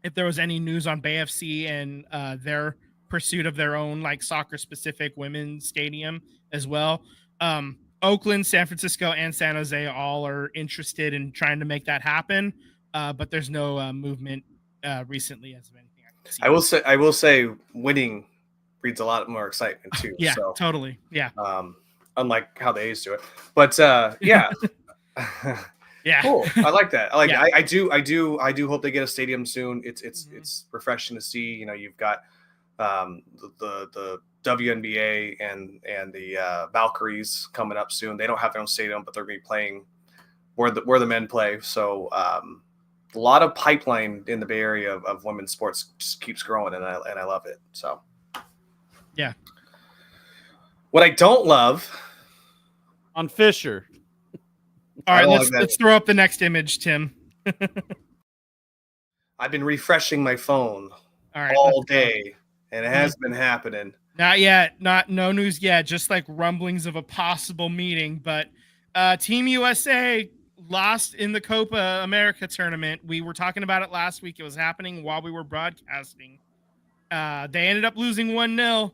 if there was any news on BayFC and their pursuit of their own like soccer specific women's stadium as well. Oakland, San Francisco, and San Jose all are interested in trying to make that happen, but there's no movement recently as of anything I can see. I will say winning breeds a lot more excitement too. Yeah, so, totally. Yeah. Unlike how they used to it. But yeah. Yeah. Cool. I like that. I like Yeah. it. I do hope they get a stadium soon. It's refreshing to see. You've got the WNBA and the Valkyries coming up soon. They don't have their own stadium, but they're going to be playing where the men play. So a lot of pipeline in the Bay Area of women's sports just keeps growing, and I love it. So, yeah. What I don't love on Fisher. All right, let's throw up the next image, Tim. I've been refreshing my phone all day, and it has been happening. Not yet. No news yet. Just like rumblings of a possible meeting, but Team USA lost in the Copa America tournament. We were talking about it last week. It was happening while we were broadcasting. They ended up losing 1-0.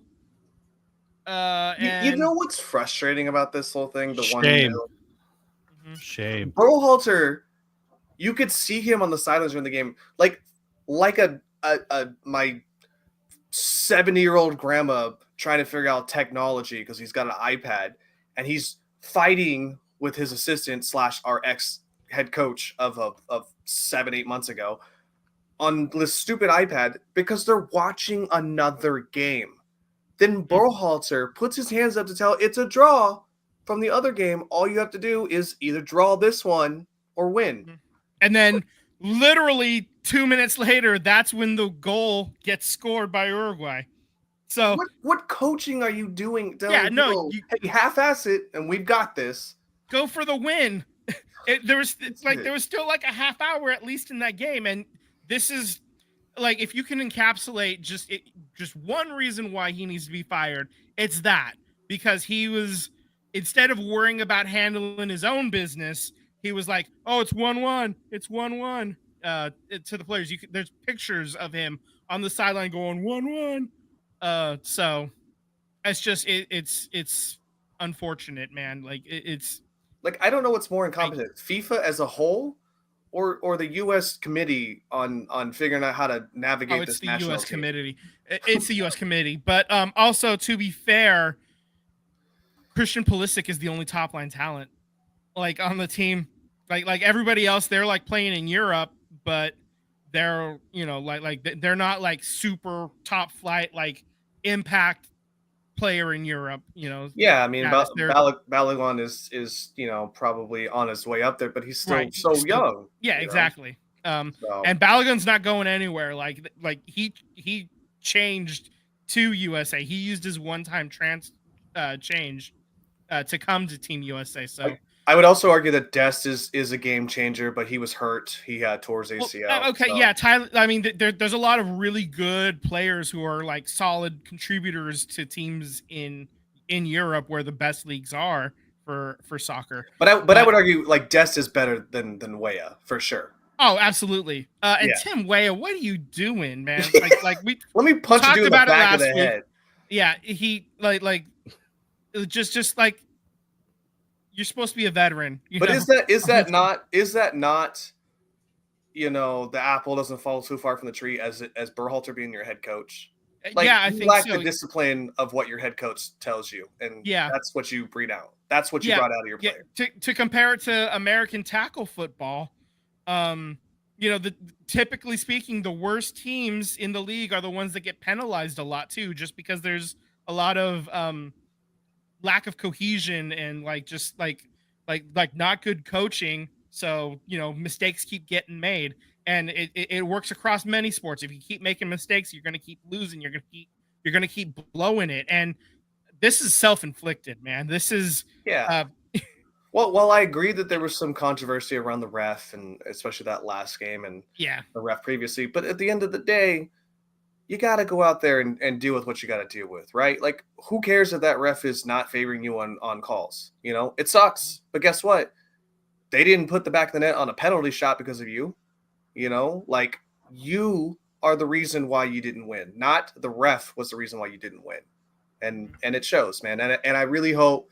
You know what's frustrating about this whole thing? The Shame. 1-0. Shame. Berhalter, you could see him on the sidelines during the game, like my 70-year-old grandma trying to figure out technology because he's got an iPad, and he's fighting with his assistant / our ex head coach of 7-8 months ago on this stupid iPad because they're watching another game. Then Berhalter puts his hands up to tell it's a draw from the other game. All you have to do is either draw this one or win. And then literally 2 minutes later, that's when the goal gets scored by Uruguay. So What coaching are you doing? Yeah, Telling no, people, hey, half-ass it, and we've got this. go for the win. There was still like a half hour at least in that game, and this is like, if you can encapsulate just one reason why he needs to be fired, it's that, because he was, instead of worrying about handling his own business, he was like, oh, it's 1-1, it's 1-1 to the players. There's pictures of him on the sideline going 1-1. So it's just it's unfortunate, man. Like it's Like, I don't know what's more incompetent, FIFA as a whole, or the U.S. committee on figuring out how to navigate it's this the national U.S. team. committee. It's the U.S. committee, but also, to be fair, Christian Pulisic is the only top line talent like on the team. Like everybody else, they're like playing in Europe, but they're they're not like super top flight like impact player in Europe. Yeah, I mean, They're Balogun is probably on his way up there, but he's still so young. Yeah, exactly. So. And Balogun's not going anywhere. Like he changed to USA. He used his one-time change to come to Team USA. So I would also argue that Dest is a game changer, but he was hurt. He had tore his ACL. Yeah, Tyler. I mean, there's a lot of really good players who are like solid contributors to teams in Europe, where the best leagues are for soccer. But I would argue like Dest is better than Weah for sure. Oh, absolutely. And Tim Weah, what are you doing, man? Like we let me punch you in the back of the head. Yeah, he like just like, you're supposed to be a veteran. But is that not the apple doesn't fall too far from the tree as Berhalter being your head coach? Like, yeah, I you think lack so. the discipline of what your head coach tells you, and that's what you breed out. That's what you brought out of your player. To compare it to American tackle football, typically speaking, the worst teams in the league are the ones that get penalized a lot too, just because there's a lot of lack of cohesion and like not good coaching. So mistakes keep getting made, and it works across many sports. If you keep making mistakes, you're going to keep losing. You're going to keep blowing it, and this is self-inflicted, man. This is Well, I agree that there was some controversy around the ref, and especially that last game and the ref previously. But at the end of the day, you got to go out there and deal with what you got to deal with, right? Like, who cares if that ref is not favoring you on calls? It sucks. But guess what? They didn't put the back of the net on a penalty shot because of you. Like, you are the reason why you didn't win. Not the ref was the reason why you didn't win. And it shows, man. And I really hope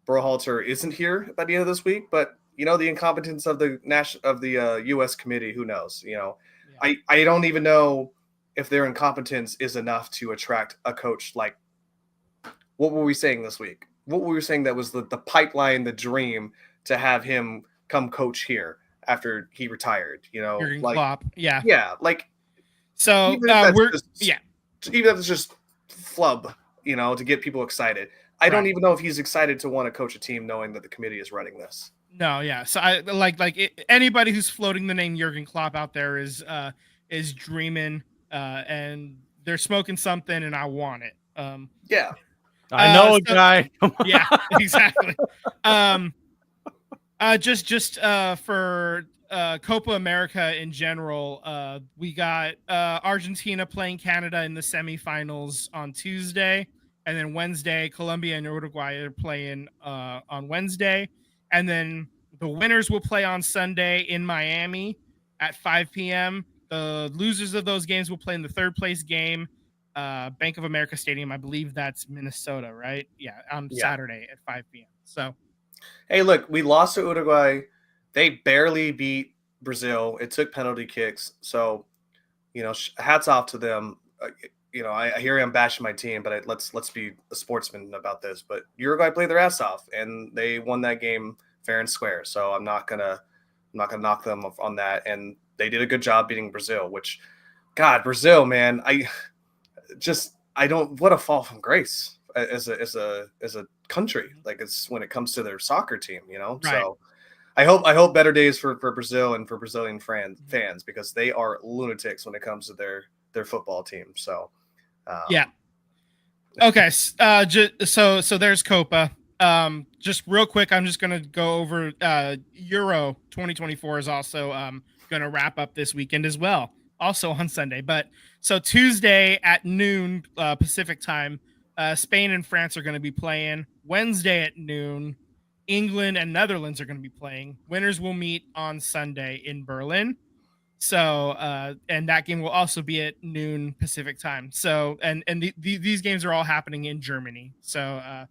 Berhalter isn't here by the end of this week. But, the incompetence of the U.S. committee, who knows? I don't even know if their incompetence is enough to attract a coach. Like, what were we saying this week? What were we saying that was the pipeline, the dream to have him come coach here after he retired? Jurgen Klopp. Yeah. Like, so even if it's just flub, to get people excited. I don't even know if he's excited to want to coach a team knowing that the committee is running this. No, yeah. So I anybody who's floating the name Jurgen Klopp out there is dreaming, and they're smoking something, and I want it. I know a guy. Yeah, exactly. Just for Copa America in general, we got Argentina playing Canada in the semifinals on Tuesday, and then Wednesday, Colombia and Uruguay are playing on Wednesday, and then the winners will play on Sunday in Miami at 5 p.m. The losers of those games will play in the third place game, Bank of America Stadium. I believe that's Minnesota, right? Yeah, on Saturday at 5 p.m. So, hey, look, we lost to Uruguay. They barely beat Brazil. It took penalty kicks. So, hats off to them. I hear I'm bashing my team, but let's be a sportsman about this. But Uruguay played their ass off, and they won that game fair and square. So I'm not gonna knock them on that. And they did a good job beating Brazil. Which, God, Brazil, man, what a fall from grace as a country. Like, it's when it comes to their soccer team, Right. So I hope better days for Brazil and for Brazilian fans because they are lunatics when it comes to their football team. So yeah. Okay. So there's Copa. Just real quick, I'm just gonna go over Euro 2024 is also gonna wrap up this weekend as well, also on Sunday. But so Tuesday at noon Pacific time, Spain and France are gonna be playing. Wednesday at noon, England and Netherlands are gonna be playing. Winners will meet on Sunday in Berlin. So, and that game will also be at noon Pacific time. So, and these games are all happening in Germany. So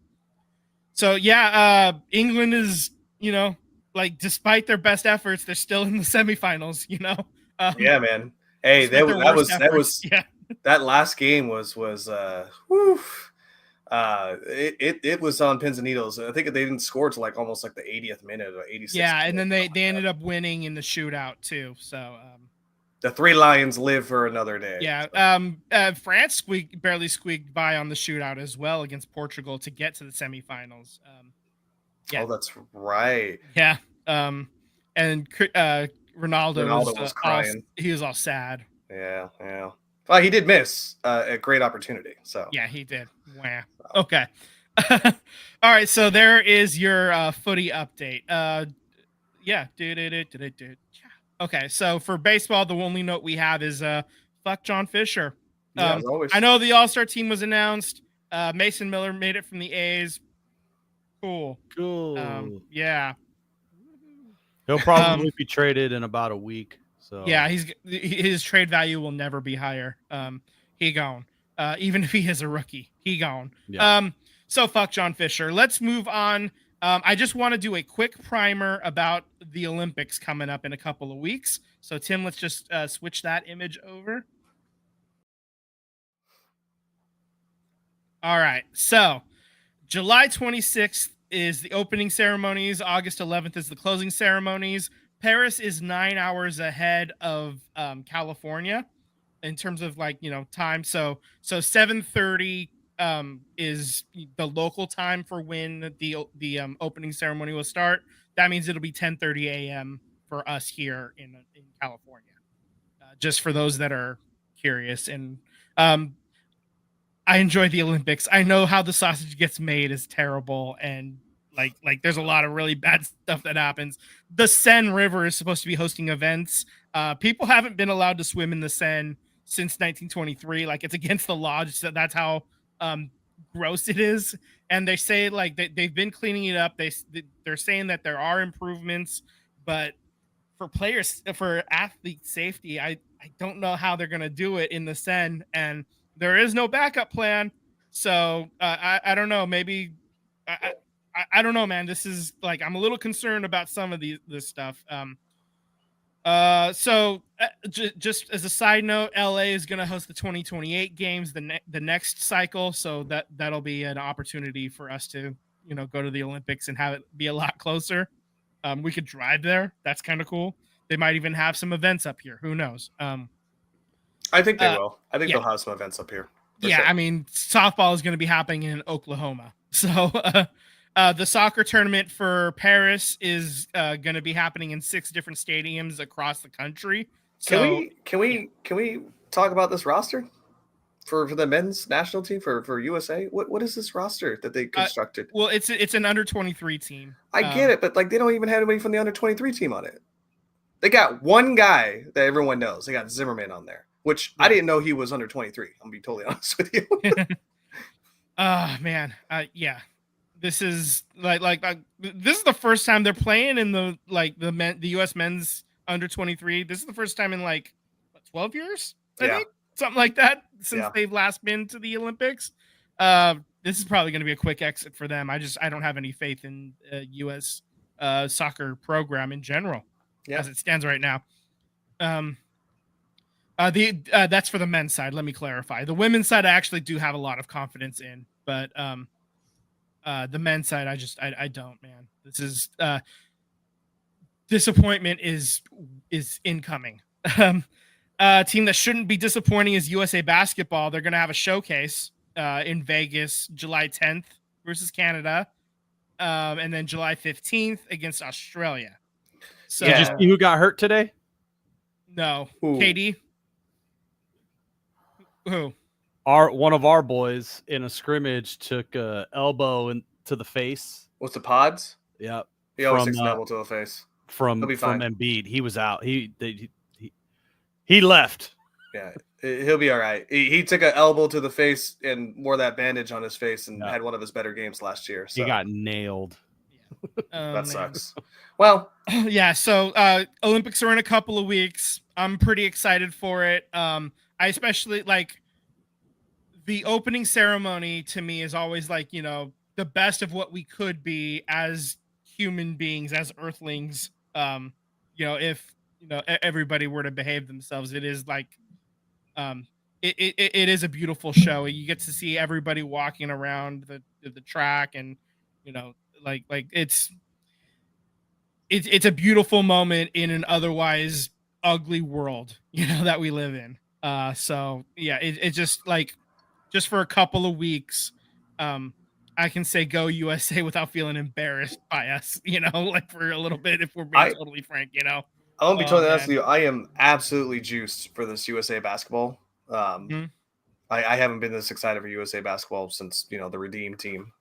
yeah, England is, like despite their best efforts, they're still in the semifinals. yeah, man. Hey, despite their worst efforts. Yeah. That last game was whew. It was on pins and needles. I think they didn't score till like almost like the 80th minute or 86th. Yeah, and then they ended up winning in the shootout too. So the Three Lions live for another day. Yeah. France barely squeaked by on the shootout as well against Portugal to get to the semifinals. Yeah. Oh, that's right. Yeah. And Ronaldo was crying. He was all sad. Yeah. Well, he did miss a great opportunity. So yeah, he did. Wow. Okay. All right. So there is your footy update. Yeah. Okay. So for baseball, the only note we have is fuck John Fisher. Yeah, always. I know the All-Star team was announced. Mason Miller made it from the A's. Cool. Yeah. He'll probably be traded in about a week. So yeah, his trade value will never be higher. He gone. Even if he is a rookie, he gone. Yeah. So fuck John Fisher. Let's move on. I just want to do a quick primer about the Olympics coming up in a couple of weeks. So Tim, let's just switch that image over. All right. So July 26th is the opening ceremonies. August 11th is the closing ceremonies. Paris is 9 hours ahead of California in terms of time. So 7:30 is the local time for when the opening ceremony will start. That means it'll be 10:30 a.m. for us here in California. Just for those that are curious, and I enjoy the Olympics. I know how the sausage gets made is terrible, and like there's a lot of really bad stuff that happens. The Seine River is supposed to be hosting events. People haven't been allowed to swim in the Seine since 1923. Like, it's against the law. So that's how gross it is. And they say they've been cleaning it up. They're saying that there are improvements, but for athlete safety, I don't know how they're gonna do it in the Seine, and there is no backup plan. So I don't know. Maybe I don't know, man. This is I'm a little concerned about some of this stuff. So just as a side note, LA is going to host the 2028 games, the next cycle. So that'll be an opportunity for us to, go to the Olympics and have it be a lot closer. We could drive there. That's kind of cool. They might even have some events up here. Who knows? I think they will. I think they'll have some events up here. Yeah. Sure. I mean, softball is going to be happening in Oklahoma. So, the soccer tournament for Paris is going to be happening in 6 different stadiums across the country. So can we talk about this roster for the men's national team for USA? What is this roster that they constructed? Well, it's an under 23 team. I get it, but they don't even have anybody from the under 23 team on it. They got one guy that everyone knows. They got Zimmerman on there, which I didn't know he was under 23. I'm gonna be totally honest with you. Man, yeah. This is this is the first time they're playing in the U.S. men's under 23. This is the first time in 12 years, I think, something like that, since they've last been to the Olympics. This is probably going to be a quick exit for them. I don't have any faith in U.S. Soccer program in general as it stands right now. That's for the men's side. Let me clarify. The women's side, I actually do have a lot of confidence in, but the men's side, I don't, man. This is disappointment is incoming. A team that shouldn't be disappointing is USA Basketball. They're going to have a showcase in Vegas July 10th versus Canada, and then July 15th against Australia. So Did you Yeah. see who got hurt today? no, Who? KD. Who? One of our boys in a scrimmage took a elbow to the face. What's the pods? Yep. He always From takes an elbow to the face. from He'll be from fine. Embiid. He was out. He left. Yeah, he'll be all right. He took an elbow to the face and wore that bandage on his face and Yeah. had one of his better games last year. So He got nailed. Oh, that man. sucks. Well, Yeah, so Olympics are in a couple of weeks. I'm pretty excited for it. I especially like the opening ceremony. To me is always like, you know, the best of what we could be as human beings, as earthlings. You know, if you know everybody were to behave themselves, it is like it is a beautiful show. You get to see everybody walking around the track, and you know, like it's a beautiful moment in an otherwise ugly world, you know, that we live in. So yeah, it just like just for a couple of weeks, I can say go USA without feeling embarrassed by us, you know, like for a little bit if we're being totally frank, you know. I'm gonna be Oh, totally honest man. with you. I am absolutely juiced for this USA basketball. Mhm. I haven't been this excited for USA basketball since the Redeem team.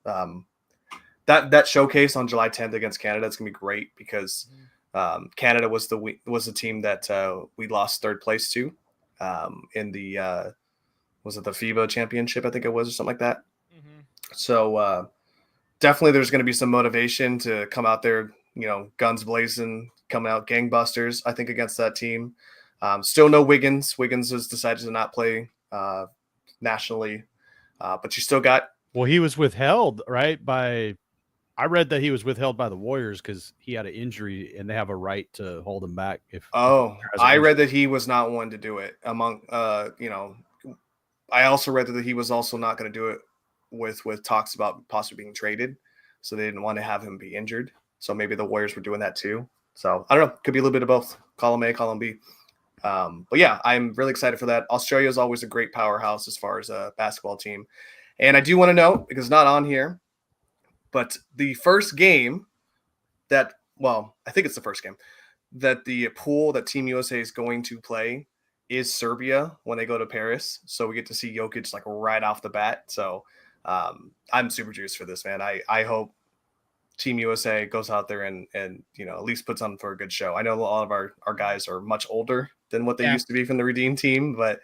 That showcase on July 10th against Canada, it's gonna be great because Canada was the team that we lost third place to in the was it the FIBA championship, I think it was, or something like that. Mhm. So definitely there's going to be some motivation to come out there, guns blazing, coming out gangbusters, I think, against that team. Still no Wiggins. Wiggins has decided to not play nationally, but you still got. Well, he was withheld, right? I read that he was withheld by the Warriors because he had an injury, and they have a right to hold him back. Oh, has an I injury. read that he was not one to do it. I also read that he was also not going to do it with talks about possibly being traded, so they didn't want to have him be injured. So maybe the Warriors were doing that too. So I don't know. Could be a little bit of both. Column A, column B. But yeah, I'm really excited for that. Australia is always a great powerhouse as far as a basketball team. And I do want to note, because it's not on here, but the first game I think it's the first game that the pool that Team USA is going to play is Serbia when they go to Paris. So we get to see Jokic like right off the bat. So I'm super juiced for this, man. I hope Team USA goes out there and at least puts on for a good show. I know a lot of our guys are much older than what they used to be from the Redeem team, but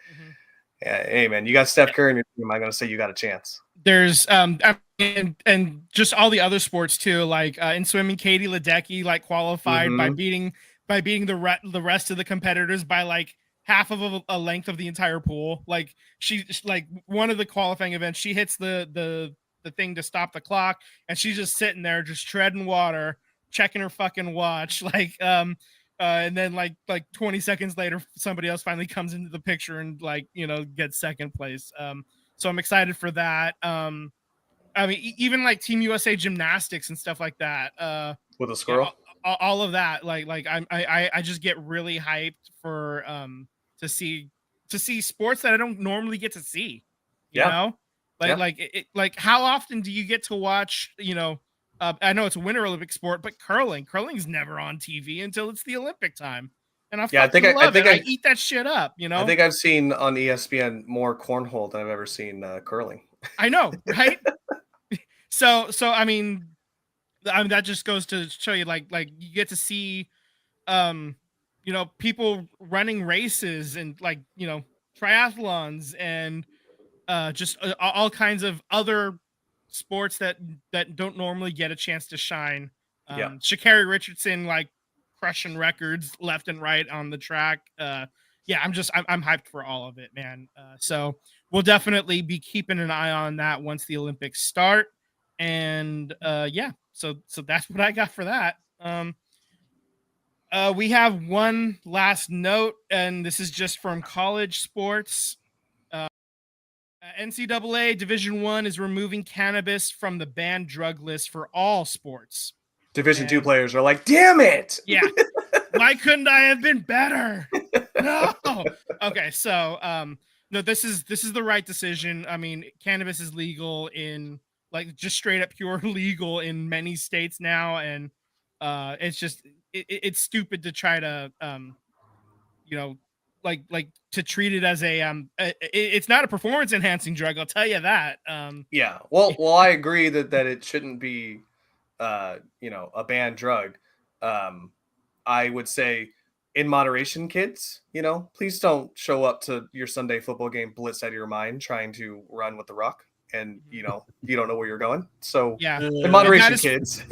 hey, man, you got Steph Curry in your team. I'm going to say you got a chance. There's and just all the other sports too, like in swimming, Katie Ledecky like qualified by beating the rest of the competitors by like half of a length of the entire pool. Like she's like one of the qualifying events, she hits the thing to stop the clock, and she's just sitting there just treading water, checking her fucking watch, like and then like 20 seconds later somebody else finally comes into the picture and like gets second place. So I'm excited for that. I mean, even like Team USA gymnastics and stuff like that. With a squirrel, all of that. Like I just get really hyped for to see sports that I don't normally get to see. You know, like how often do you get to watch? I know it's a Winter Olympic sport, but curling's never on TV until it's the Olympic time. And I love it. I eat that shit up, I think I've seen on ESPN more cornhole than I've ever seen curling. I know, right? So I mean, that just goes to show you, like you get to see, people running races and triathlons and just all kinds of other sports that don't normally get a chance to shine. Sha'Carri Richardson like crushing records left and right on the track. I'm hyped for all of it, man. So we'll definitely be keeping an eye on that once the Olympics start. And so that's what I got for that. We have one last note, and this is just from college sports. NCAA Division I is removing cannabis from the banned drug list for all sports. Division II players are like, damn it. Yeah. Why couldn't I have been better? No. Okay. So, no, this is the right decision. I mean, cannabis is legal in just straight up pure legal in many states now. And It's just it's stupid to try to you know, like to treat it as it's not a performance enhancing drug. I'll tell you that. Yeah. Well, I agree that it shouldn't be, a banned drug. I would say in moderation, kids, please don't show up to your Sunday football game blitzed out of your mind trying to run with the rock. And, you don't know where you're going. So yeah, in moderation, that is, kids.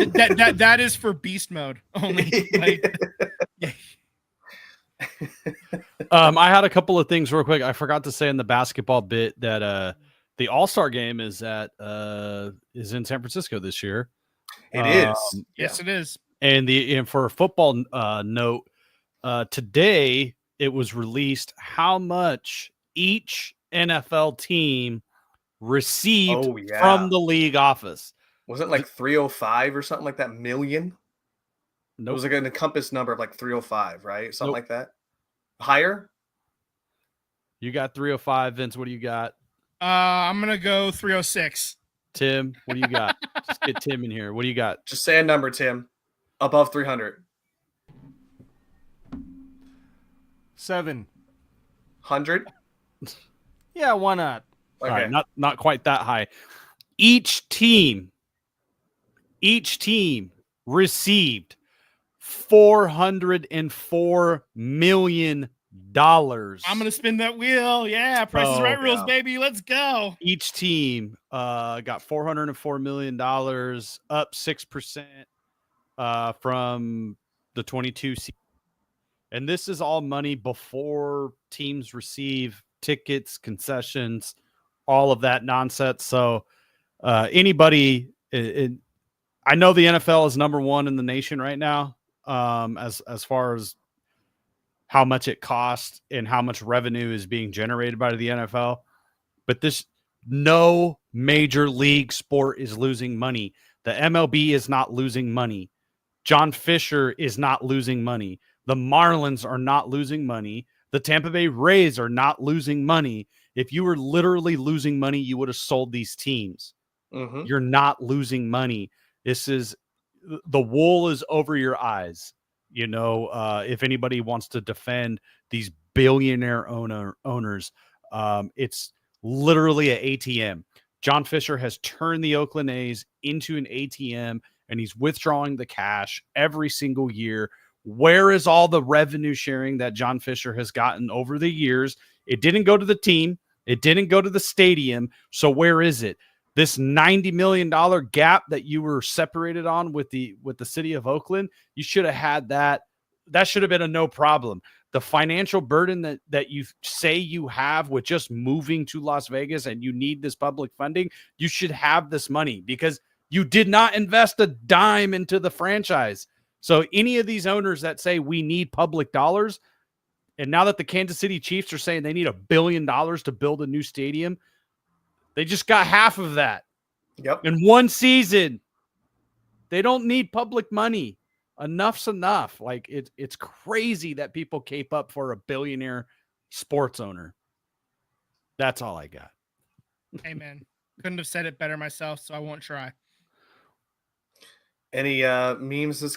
that is for beast mode only. Like, yeah. I had a couple of things real quick. I forgot to say in the basketball bit that the All-Star game is in San Francisco this year. It is. Yes, it is. And for a football note, today it was released how much each NFL team received from the league office. Was it like 305 or something like that million? Nope. It was like an encompass number of like 305, right? Something like that. Higher? You got 305, Vince. What do you got? I'm gonna go 306. Tim, what do you got? Just get Tim in here. What do you got? Just say a number, Tim. Above 300. 700. Yeah, why not? Okay. All right, not quite that high. Each team received $404 million. I'm gonna spin that wheel. Yeah, Price is Right rules, baby. Let's go. Each team got $404 million, up 6% from the 22 season. And this is all money before teams receive tickets, concessions, all of that nonsense. So anybody, I know the NFL is number one in the nation right now, as far as how much it costs and how much revenue is being generated by the NFL. But no major league sport is losing money. The MLB is not losing money. John Fisher is not losing money. The Marlins are not losing money. The Tampa Bay Rays are not losing money. If you were literally losing money, you would have sold these teams. Mm-hmm. You're not losing money. The wool is over your eyes. If anybody wants to defend these billionaire owners, it's literally an ATM. John Fisher has turned the Oakland A's into an ATM, and he's withdrawing the cash every single year. Where is all the revenue sharing that John Fisher has gotten over the years? It didn't go to the team. It didn't go to the stadium. So where is it? This $90 million gap that you were separated on with the city of Oakland, you should have had that. That should have been a no problem. The financial burden that you say you have with just moving to Las Vegas and you need this public funding, you should have this money because you did not invest a dime into the franchise. So any of these owners that say we need public dollars, and now that the Kansas City Chiefs are saying they need $1 billion to build a new stadium, they just got half of that. Yep. In one season. They don't need public money. Enough's enough. Like it's crazy that people cape up for a billionaire sports owner. That's all I got. Amen. Couldn't have said it better myself, so I won't try. Any memes this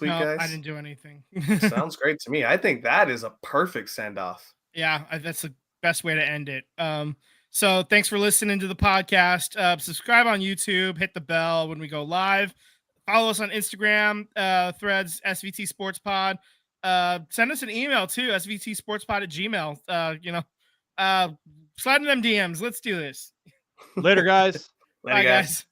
week, guys? I didn't do anything. Sounds great to me. I think that is a perfect send-off. Yeah, that's the best way to end it. So thanks for listening to the podcast. Subscribe on YouTube, hit the bell when we go live. Follow us on Instagram, Threads, SVT Sports Pod. Send us an email too, svtsportspod@gmail. Slide in them DMs. Let's do this. Later, guys. Later, Bye, guys.